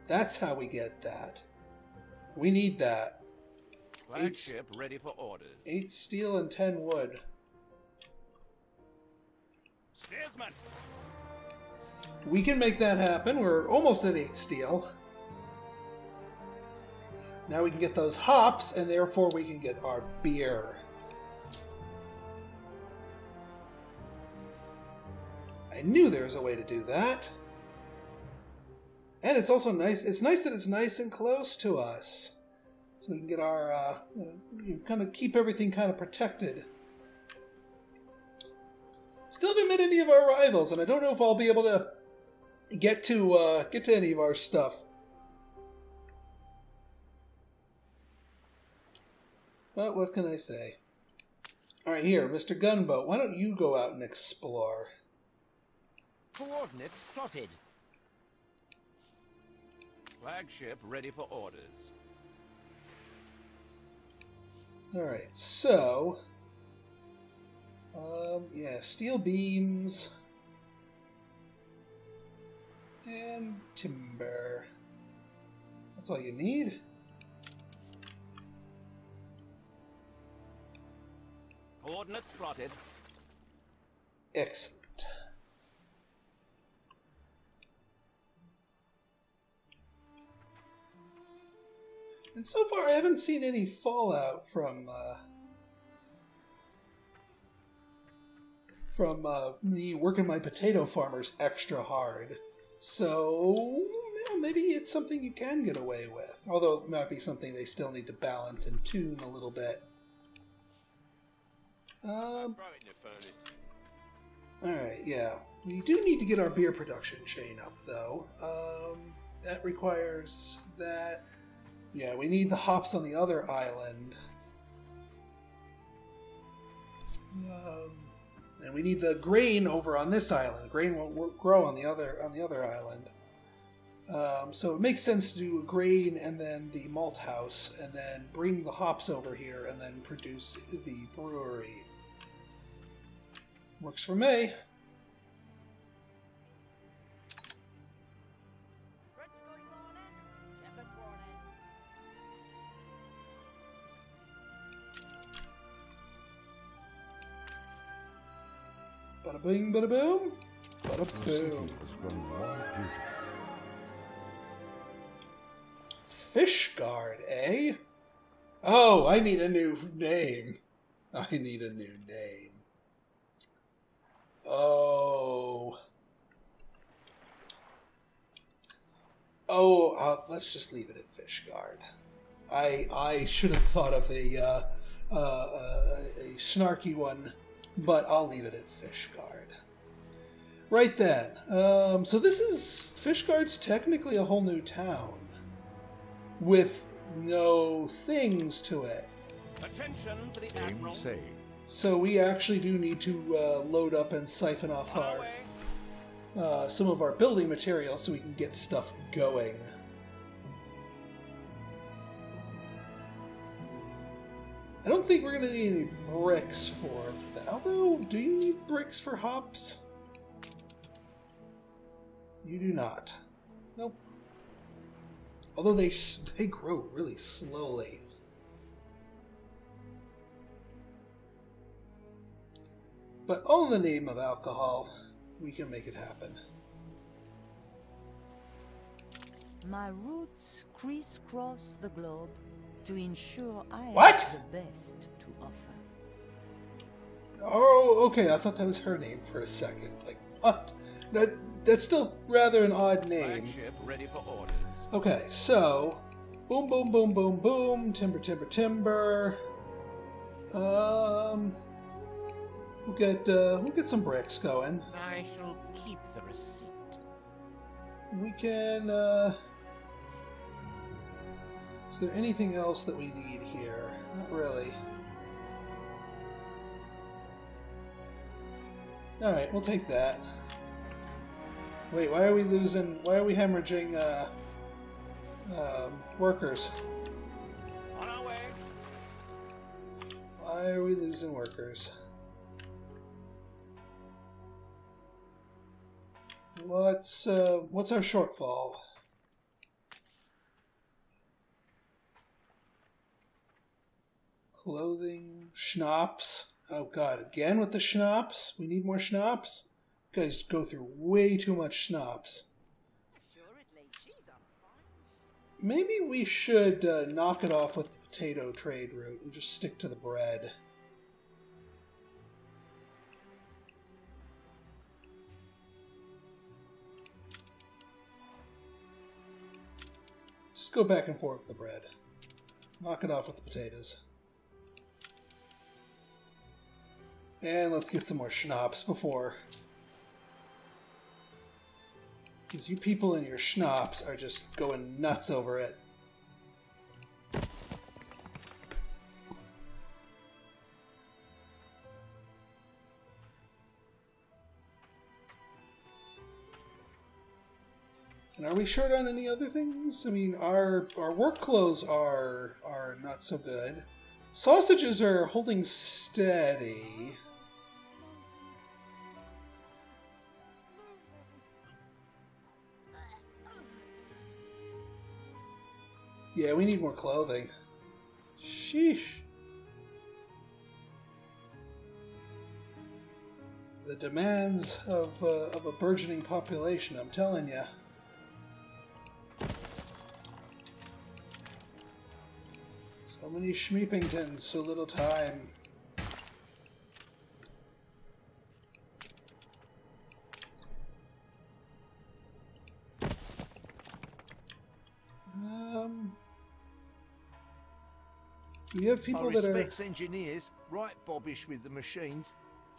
S1: That's how we get that. We need that.
S3: Flagship ready for orders.
S1: 8 steel and 10 wood.
S3: Steersman!
S1: We can make that happen. We're almost at 8 steel. Now we can get those hops, and therefore we can get our beer. I knew there was a way to do that. And it's also nice. It's nice that it's nice and close to us. So we can get our, kind of keep everything kind of protected. Still haven't met any of our rivals, and I don't know if I'll be able to get to any of our stuff. But what can I say? Alright, here, Mr. Gunboat, why don't you go out and explore?
S2: Coordinates plotted.
S3: Flagship ready for orders.
S1: Alright, so... yeah, steel beams... and timber. That's all you need?
S3: Coordinates plotted.
S1: Excellent. And so far I haven't seen any fallout from me working my potato farmers extra hard. So, well, maybe it's something you can get away with. Although it might be something they still need to balance and tune a little bit. Alright, yeah. We do need to get our beer production chain up, though. That requires that... Yeah, we need the hops on the other island. And we need the grain over on this island. The grain won't grow on the other island. So it makes sense to do grain and then the malt house, and then bring the hops over here and then produce the brewery. Works for me. Bada bing, bada boom, bada boom. Fish guard, eh? Oh, I need a new name. I need a new name. Oh. Let's just leave it at Fishguard. I should have thought of a snarky one, but I'll leave it at Fishguard. Right then. So this is... Fishguard's technically a whole new town. With no things to it.
S4: Attention for the Admiral.
S1: So we actually do need to load up and siphon off some of our building materials so we can get stuff going. I don't think we're going to need any bricks for that. Although, do you need bricks for hops? You do not. Nope. Although they grow really slowly. But all in the name of alcohol, we can make it happen.
S10: My roots crisscross the globe to ensure I
S1: What?
S10: have the best to offer.
S1: Oh, okay. I thought that was her name for a second. Like, what? That's still rather an odd name.
S4: Flagship ready for orders.
S1: Okay, so boom, boom, boom, boom, boom. Timber, timber, timber. We'll get some bricks going.
S2: I shall keep the receipt.
S1: We can. Is there anything else that we need here? Not really. All right, we'll take that. Wait, why are we losing? Why are we hemorrhaging workers?
S4: On our way.
S1: Why are we losing workers? What's our shortfall? Clothing, schnapps. Oh god, again with the schnapps? We need more schnapps? You guys go through way too much schnapps. Maybe we should knock it off with the potato trade route and just stick to the bread. Just go back and forth with the bread. Knock it off with the potatoes. And let's get some more schnapps before... Because you people and your schnapps are just going nuts over it. And are we short on any other things? I mean, our work clothes are not so good. Sausages are holding steady. Yeah, we need more clothing. Sheesh. The demands of a burgeoning population, I'm telling you. So many Schmeepingtons, so little time. We have people that are...
S4: engineers, right bobbish with the machines.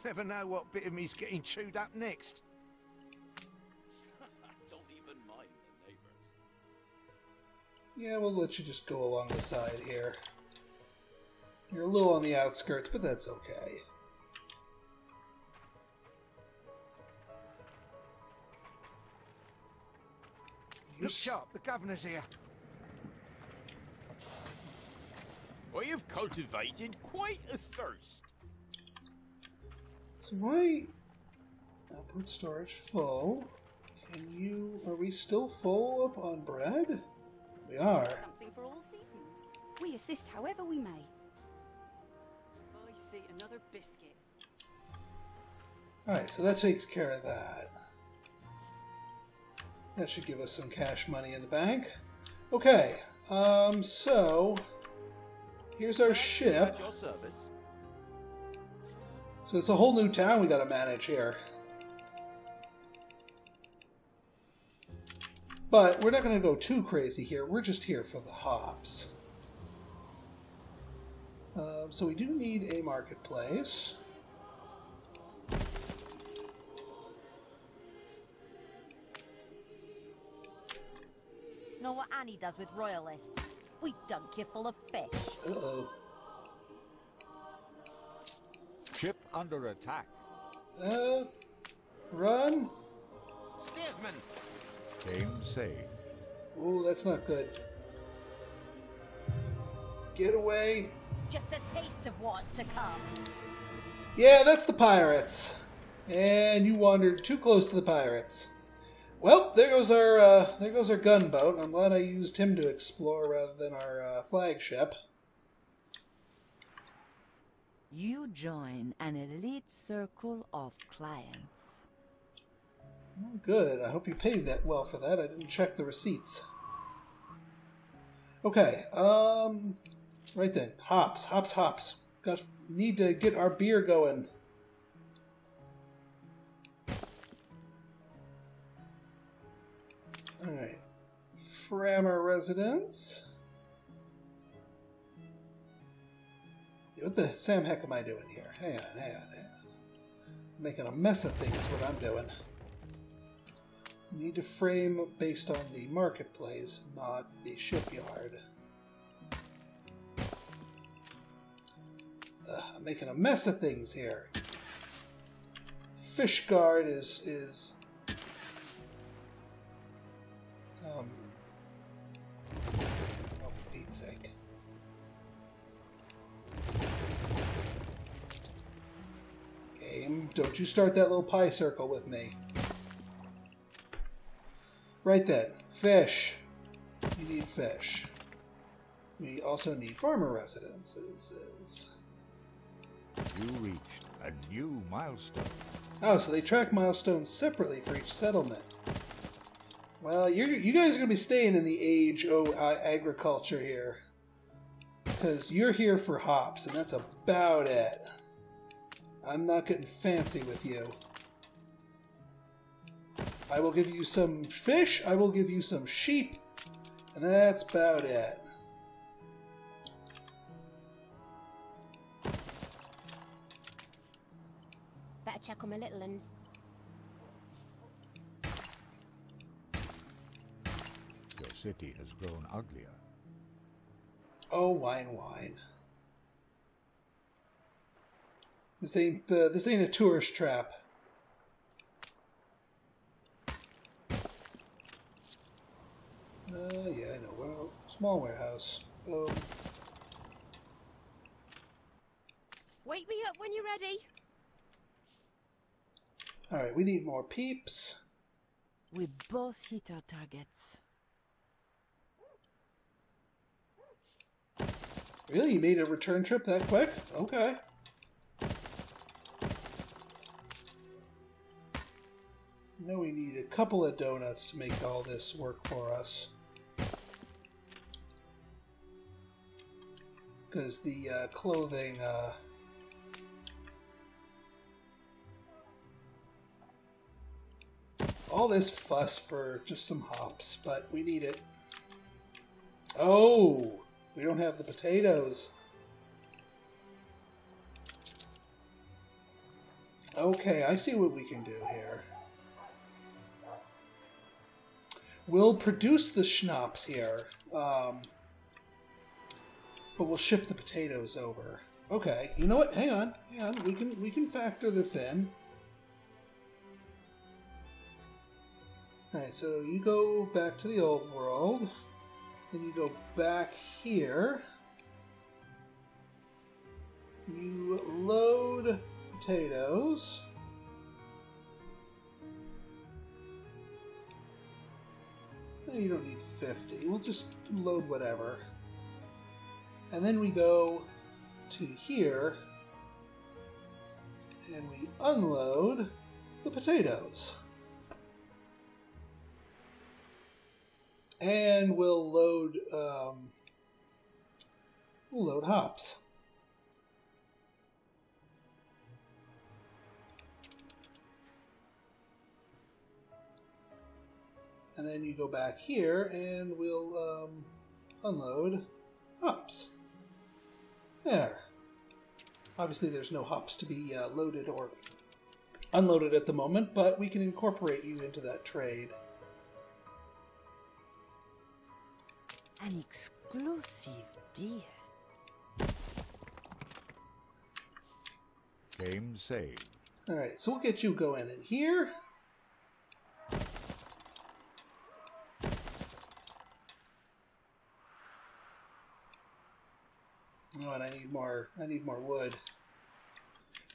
S4: Never know what bit of me's getting chewed up next.
S3: Don't even mind the neighbors.
S1: Yeah, we'll let you just go along the side here. You're a little on the outskirts, but that's okay.
S4: Look sharp, the governor's here.
S11: I have cultivated quite a thirst.
S1: So why... Output storage full. Can you... Are we still full up on bread? We are.
S7: Something for all seasons. We assist however we may. I see another biscuit.
S1: Alright, so that takes care of that. That should give us some cash money in the bank. Okay, so... Here's our ship.
S9: At your service.
S1: So it's a whole new town we got to manage here. But we're not going to go too crazy here. We're just here for the hops. So we do need a marketplace.
S12: Know what Annie does with royalists? We dunk you full of fish.
S1: Uh-oh.
S8: Ship under attack.
S1: Run.
S11: Steersman!
S8: Game saved.
S1: Oh, that's not good. Get away.
S12: Just a taste of what's to come.
S1: Yeah, that's the pirates. And you wandered too close to the pirates. Well, there goes our gunboat. I'm glad I used him to explore rather than our flagship.
S10: You join an elite circle of clients.
S1: Oh, good. I hope you paid that well for that. I didn't check the receipts. Okay. Right then. Hops. Need to get our beer going. Alright. Frammer residence. What the Sam heck am I doing here? Hang on. Making a mess of things, what I'm doing. Need to frame based on the marketplace, not the shipyard. I'm making a mess of things here. Fish guard is oh, for Pete's sake. Game, don't you start that little pie circle with me. Right then, fish. You need fish. We also need farmer residences.
S8: You reached a new milestone.
S1: Oh, so they track milestones separately for each settlement. Well, you guys are going to be staying in the age of agriculture here. Because you're here for hops, and that's about it. I'm not getting fancy with you. I will give you some fish, I will give you some sheep, and that's about it.
S6: Better check on my little uns.
S8: Your city has grown uglier.
S1: Oh, wine. This ain't a tourist trap. Yeah, I know. Well, small warehouse.
S6: Wake me up when you're ready.
S1: Alright, we need more peeps.
S10: We both hit our targets.
S1: Really? You made a return trip that quick? Okay. Now we need a couple of donuts to make all this work for us. Because the clothing... all this fuss for just some hops, but we need it. Oh! We don't have the potatoes. Okay, I see what we can do here. We'll produce the schnapps here, but we'll ship the potatoes over. Okay, you know what? Hang on. We can factor this in. All right, so you go back to the old world, then you go back here. You load potatoes. You don't need 50. We'll just load whatever. And then we go to here and we unload the potatoes. And we'll load hops. and then you go back here, and we'll unload hops. There. Obviously, there's no hops to be loaded or unloaded at the moment, but we can incorporate you into that trade.
S10: An exclusive deal.
S8: Game saved.
S1: Alright, so we'll get you going in here. Oh, and I need more wood.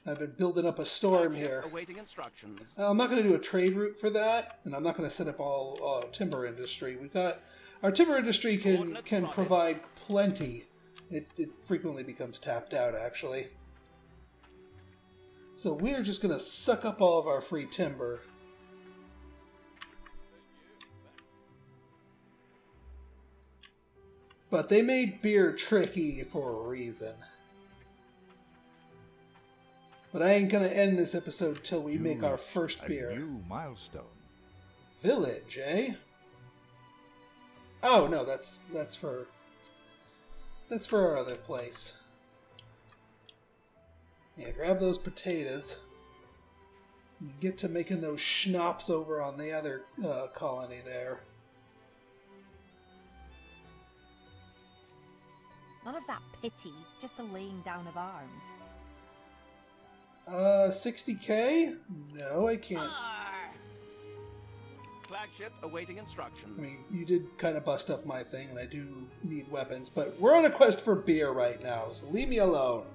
S1: I've been building up a storm here.
S9: Awaiting instructions.
S1: I'm not going to do a trade route for that, and I'm not going to set up all timber industry. We've got our timber industry can provide plenty. It frequently becomes tapped out, actually. So we're just going to suck up all of our free timber. But they made beer tricky for a reason. But I ain't gonna end this episode till we make our first beer.
S8: A new milestone.
S1: Village, eh? Oh no, that's for our other place. Yeah, grab those potatoes. And get to making those schnapps over on the other colony there.
S12: None of that pity, just the laying down of arms.
S1: 60k? No, I can't.
S9: Flagship awaiting instructions.
S1: I mean, you did kind of bust up my thing, and I do need weapons, but we're on a quest for beer right now, so leave me alone.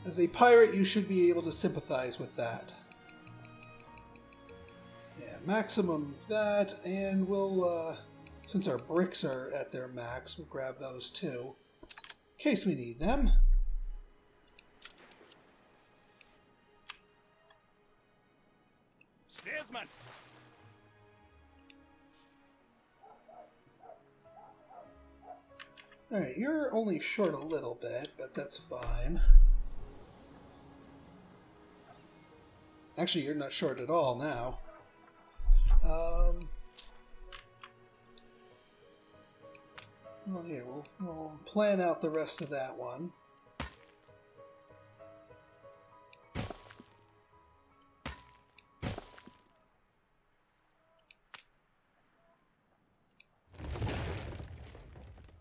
S1: As a pirate, you should be able to sympathize with that. Yeah, maximum that, and we'll, since our bricks are at their max, we'll grab those too, in case we need them.
S9: Steersman!
S1: Alright, you're only short a little bit, but that's fine. Actually, you're not short at all now. Well, here, we'll plan out the rest of that one.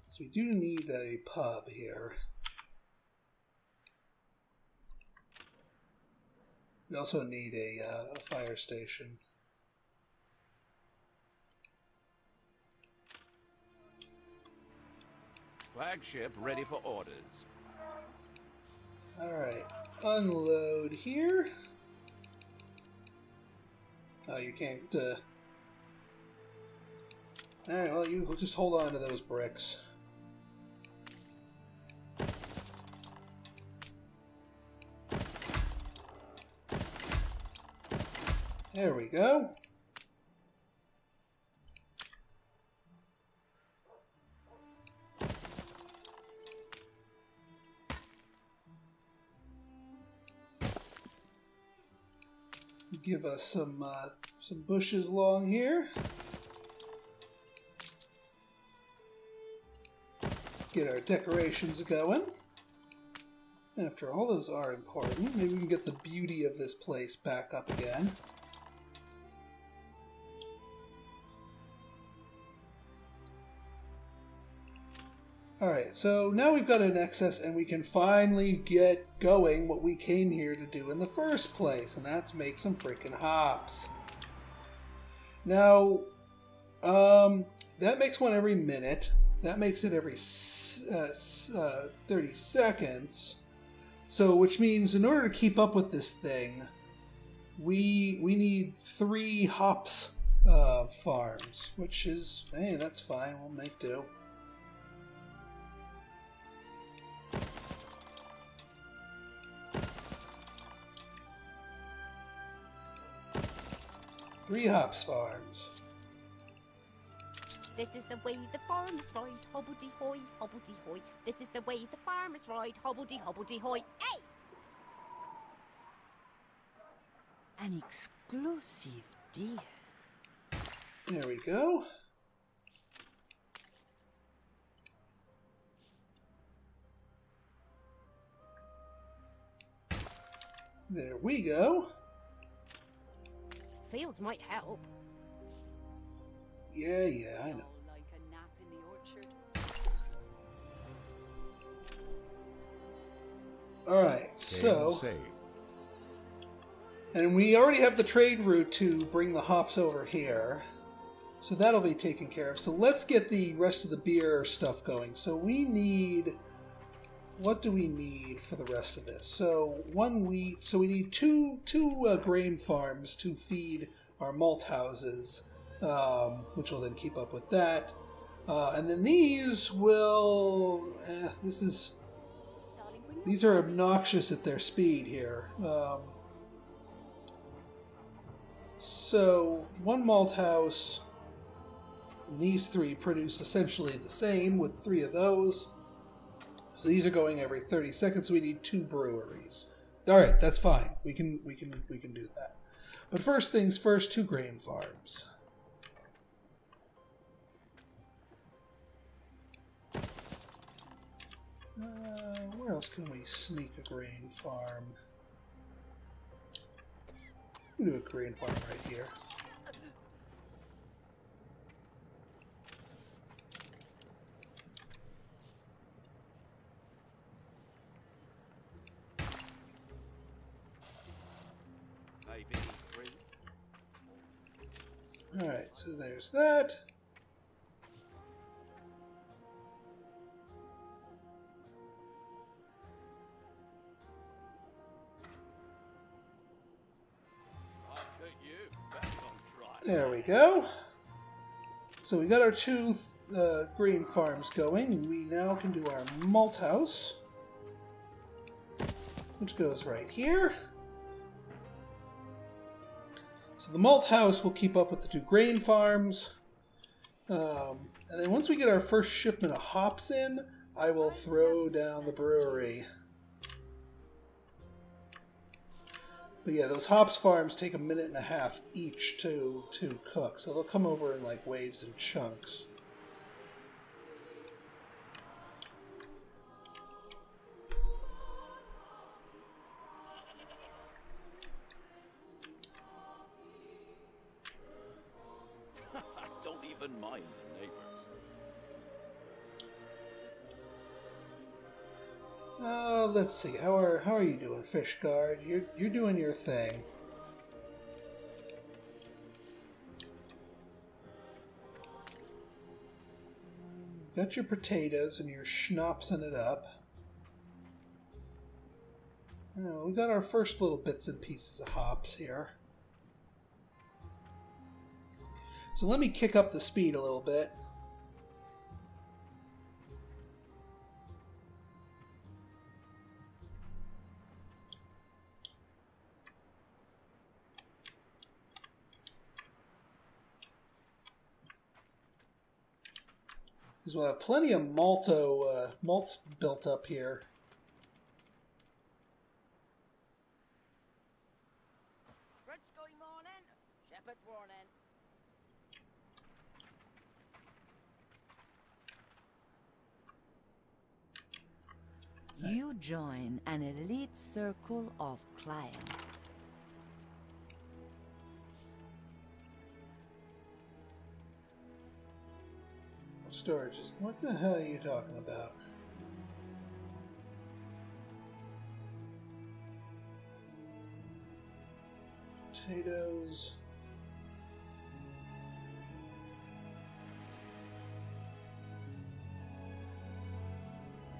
S1: So we do need a pub here. We also need a fire station.
S9: Flagship ready for orders.
S1: Alright, unload here. Oh, you can't, Alright, well, we'll just hold on to those bricks. There we go. Give us some bushes along here. Get our decorations going. After all, those are important. Maybe we can get the beauty of this place back up again. Alright, so now we've got an excess and we can finally get going what we came here to do in the first place, and that's make some freaking hops. Now, that makes one every minute. That makes it every 30 seconds. So, which means in order to keep up with this thing, we need 3 hops farms, which is, hey, that's fine. We'll make do. Three hops farms.
S6: This is the way the farmers ride, hobbledy-hoy, hobbledy-hoy. This is the way the farmers ride, hobbledy-hobbledy-hoy. Hey!
S10: An exclusive deal.
S1: There we go. There we go.
S6: Fields might help.
S1: Yeah, I know.
S7: Like a nap in the orchard.
S1: Alright, so... And we already have the trade route to bring the hops over here. So that'll be taken care of. So let's get the rest of the beer stuff going. So we need... What do we need for the rest of this? So one wheat. So we need two grain farms to feed our malt houses, which will then keep up with that. And then these will. These are obnoxious at their speed here. So one malt house. And these three produce essentially the same with 3 of those. So these are going every 30 seconds. So we need 2 breweries. All right, that's fine. We can do that. But first things first, 2 grain farms. Where else can we sneak a grain farm? We'll do a grain farm right here. Alright, so there's that. There we go. So we got our 2 grain farms going. We now can do our malt house, which goes right here. So the malt house will keep up with the 2 grain farms. And then once we get our first shipment of hops in, I will throw down the brewery. But yeah, those hops farms take 1.5 minutes each to cook. So they'll come over in like waves and chunks.
S9: Mind the neighbors.
S1: Let's see. How are you doing, Fishguard? You're doing your thing. Got your potatoes and you're schnapsing it up. We got our first little bits and pieces of hops here. So let me kick up the speed a little bit. Because we'll have plenty of malts built up here.
S12: Red sky morning, shepherd's warning.
S10: You join an elite circle of clients.
S1: Storages. What the hell are you talking about? Potatoes.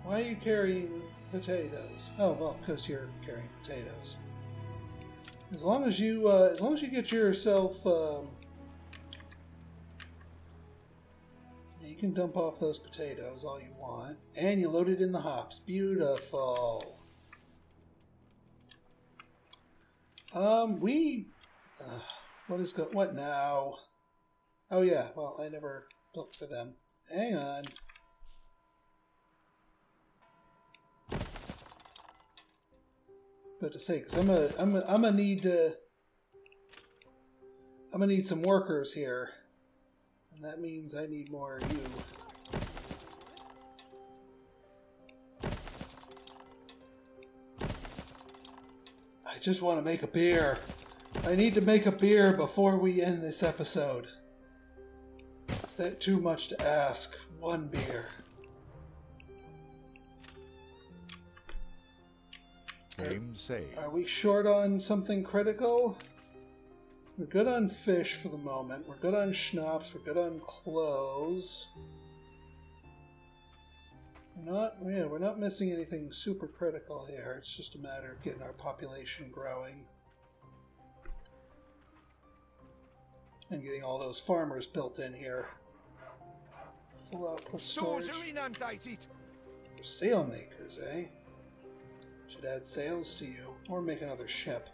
S1: Why are you carrying potatoes? Oh, well, because you're carrying potatoes. As long as you get yourself, you can dump off those potatoes all you want, and you load it in the hops. Beautiful. What now? Oh yeah, well, I never built for them. Hang on. But to say, because I'm gonna need some workers here. And that means I need more of you. I just want to make a beer. I need to make a beer before we end this episode. Is that too much to ask? One beer.
S8: Game saved.
S1: Are we short on something critical? We're good on fish for the moment. We're good on schnapps. We're good on clothes. We're not missing anything super critical here. It's just a matter of getting our population growing. And getting all those farmers built in here. Full output storage.
S4: Stores are inundated.
S1: Sail makers, eh? Should add sails to you. Or make another ship.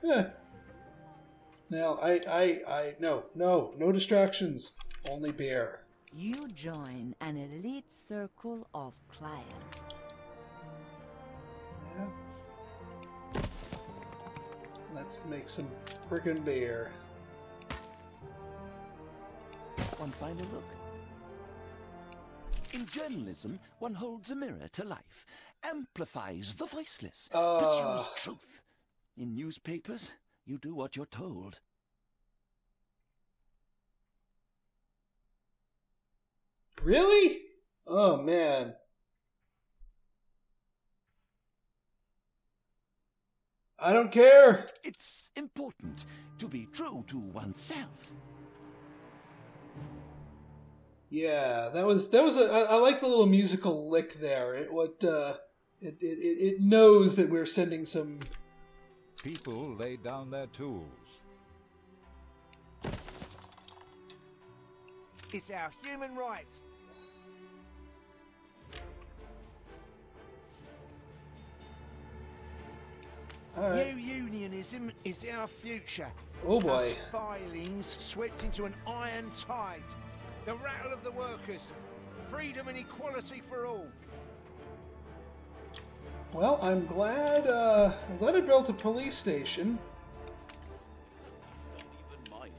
S1: Now, no distractions. Only beer.
S10: You join an elite circle of clients.
S1: Yeah. Let's make some friggin' beer.
S9: One final look. In journalism, one holds a mirror to life, amplifies the voiceless, pursues truth. In newspapers, you do what you're told.
S1: Really? Oh, man. I don't care.
S9: It's important to be true to oneself.
S1: Yeah, that was I like the little musical lick there. It knows that we're sending some
S8: people lay down their tools.
S4: It's our human rights.
S1: Right.
S4: New unionism is our future.
S1: Oh boy.
S4: Us filings swept into an iron tide. The rattle of the workers. Freedom and equality for all.
S1: Well, I'm glad I built a police station.
S3: Don't even mind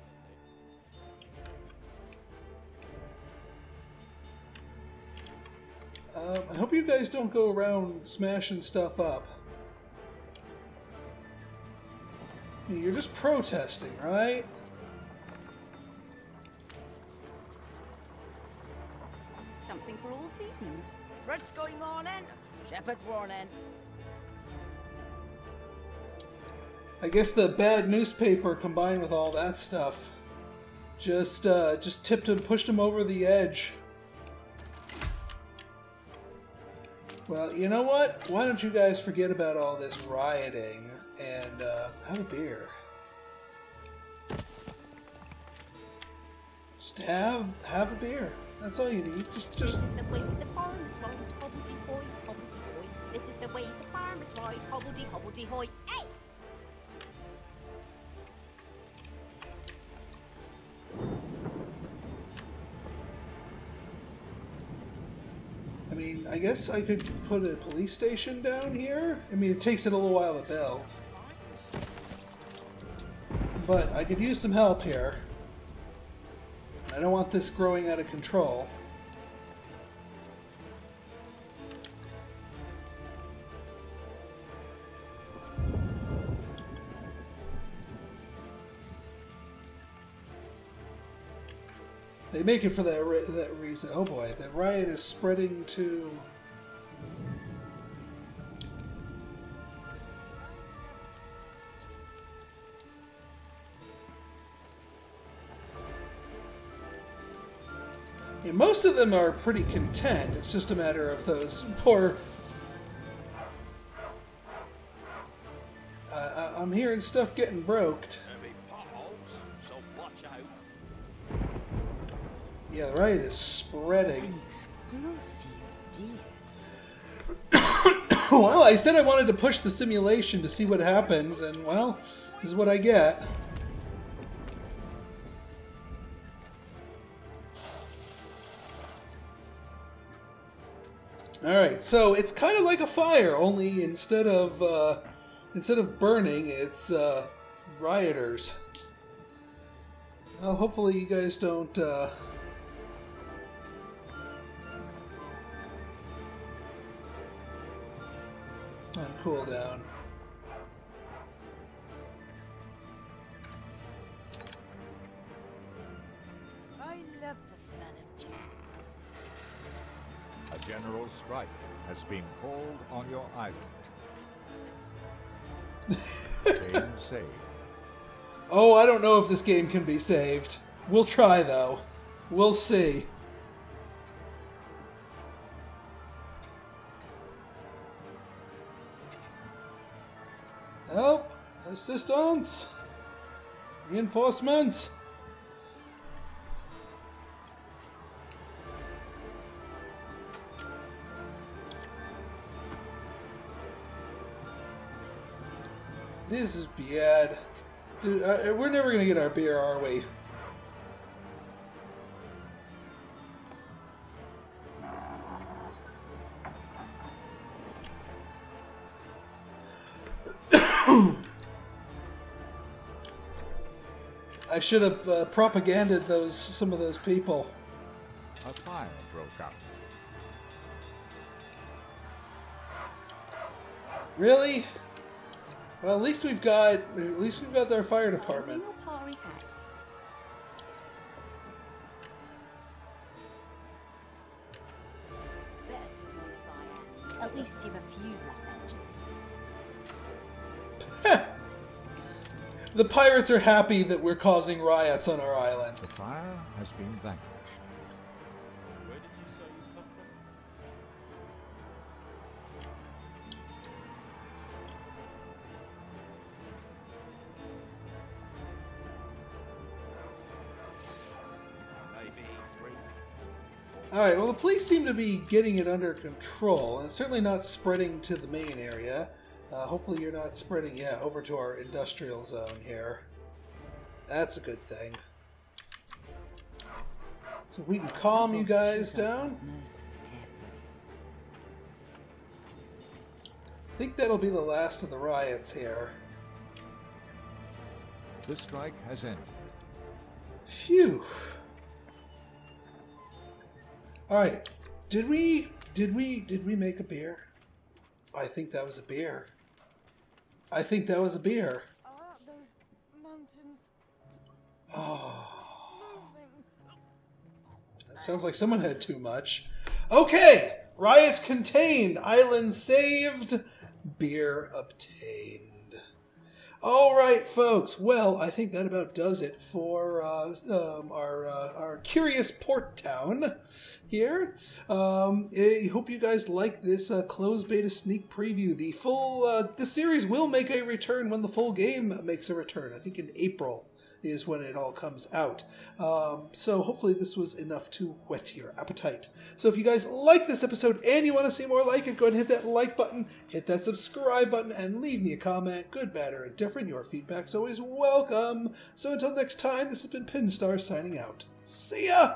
S1: I hope you guys don't go around smashing stuff up. I mean, you're just protesting, right?
S6: Something for all seasons.
S12: Red sky morning, shepherd's warning.
S1: I guess the bad newspaper combined with all that stuff just tipped him, pushed him over the edge. Well, you know what? Why don't you guys forget about all this rioting and have a beer? Just have a beer. That's all you need. Just.
S6: This is the way the farmers ride, hobbledy-hoy, hobbledy-hoy. This is the way the farmers ride, hobbledy-hobbledy-hoy. Hey!
S1: I mean, I guess I could put a police station down here. I mean, it takes it a little while to build. But I could use some help here. I don't want this growing out of control. They make it for that reason. Oh boy, the riot is spreading to... Yeah, most of them are pretty content. It's just a matter of those poor... I'm hearing stuff getting broked.
S3: There'll be potholes, so watch out.
S1: Yeah, the riot is spreading.
S10: An exclusive deal.
S1: Well, I said I wanted to push the simulation to see what happens, and well, this is what I get. Alright, so it's kind of like a fire, only instead of burning, it's rioters. Well, hopefully you guys don't on cooldown.
S12: I love the smell of gin.
S8: A general strike has been called on your island. Game saved.
S1: Oh, I don't know if this game can be saved. We'll try, though. We'll see. Help! Assistance! Reinforcements! This is bad. Dude, we're never gonna get our beer, are we? I should have propaganded some of those people.
S8: A fire broke out.
S1: Really? Well, at least we've got their fire department.
S12: At least you've a few refuges.
S1: The pirates are happy that we're causing riots on our island.
S8: The fire has been vanquished.
S11: Where did you say you come from?
S1: Alright, well the police seem to be getting it under control, and it's certainly not spreading to the main area. Hopefully you're not spreading, over to our industrial zone here. That's a good thing. So if we can calm you guys down. I think that'll be the last of the riots here.
S8: The strike has ended.
S1: Phew. Alright. Did we make a beer? I think that was a beer. I think that was a beer.
S12: Those mountains.
S1: Oh. That sounds like someone had too much. Okay! Riot contained. Island saved. Beer obtained. Alright, folks. Well, I think that about does it for our curious port town here. I hope you guys like this closed beta sneak preview. The series will make a return when the full game makes a return. I think in April is when it all comes out. So hopefully this was enough to whet your appetite. So if you guys like this episode and you want to see more like it, go ahead and hit that like button, hit that subscribe button, and leave me a comment, good, bad, or indifferent. Your feedback's always welcome. So until next time, this has been Pinstar signing out. See ya!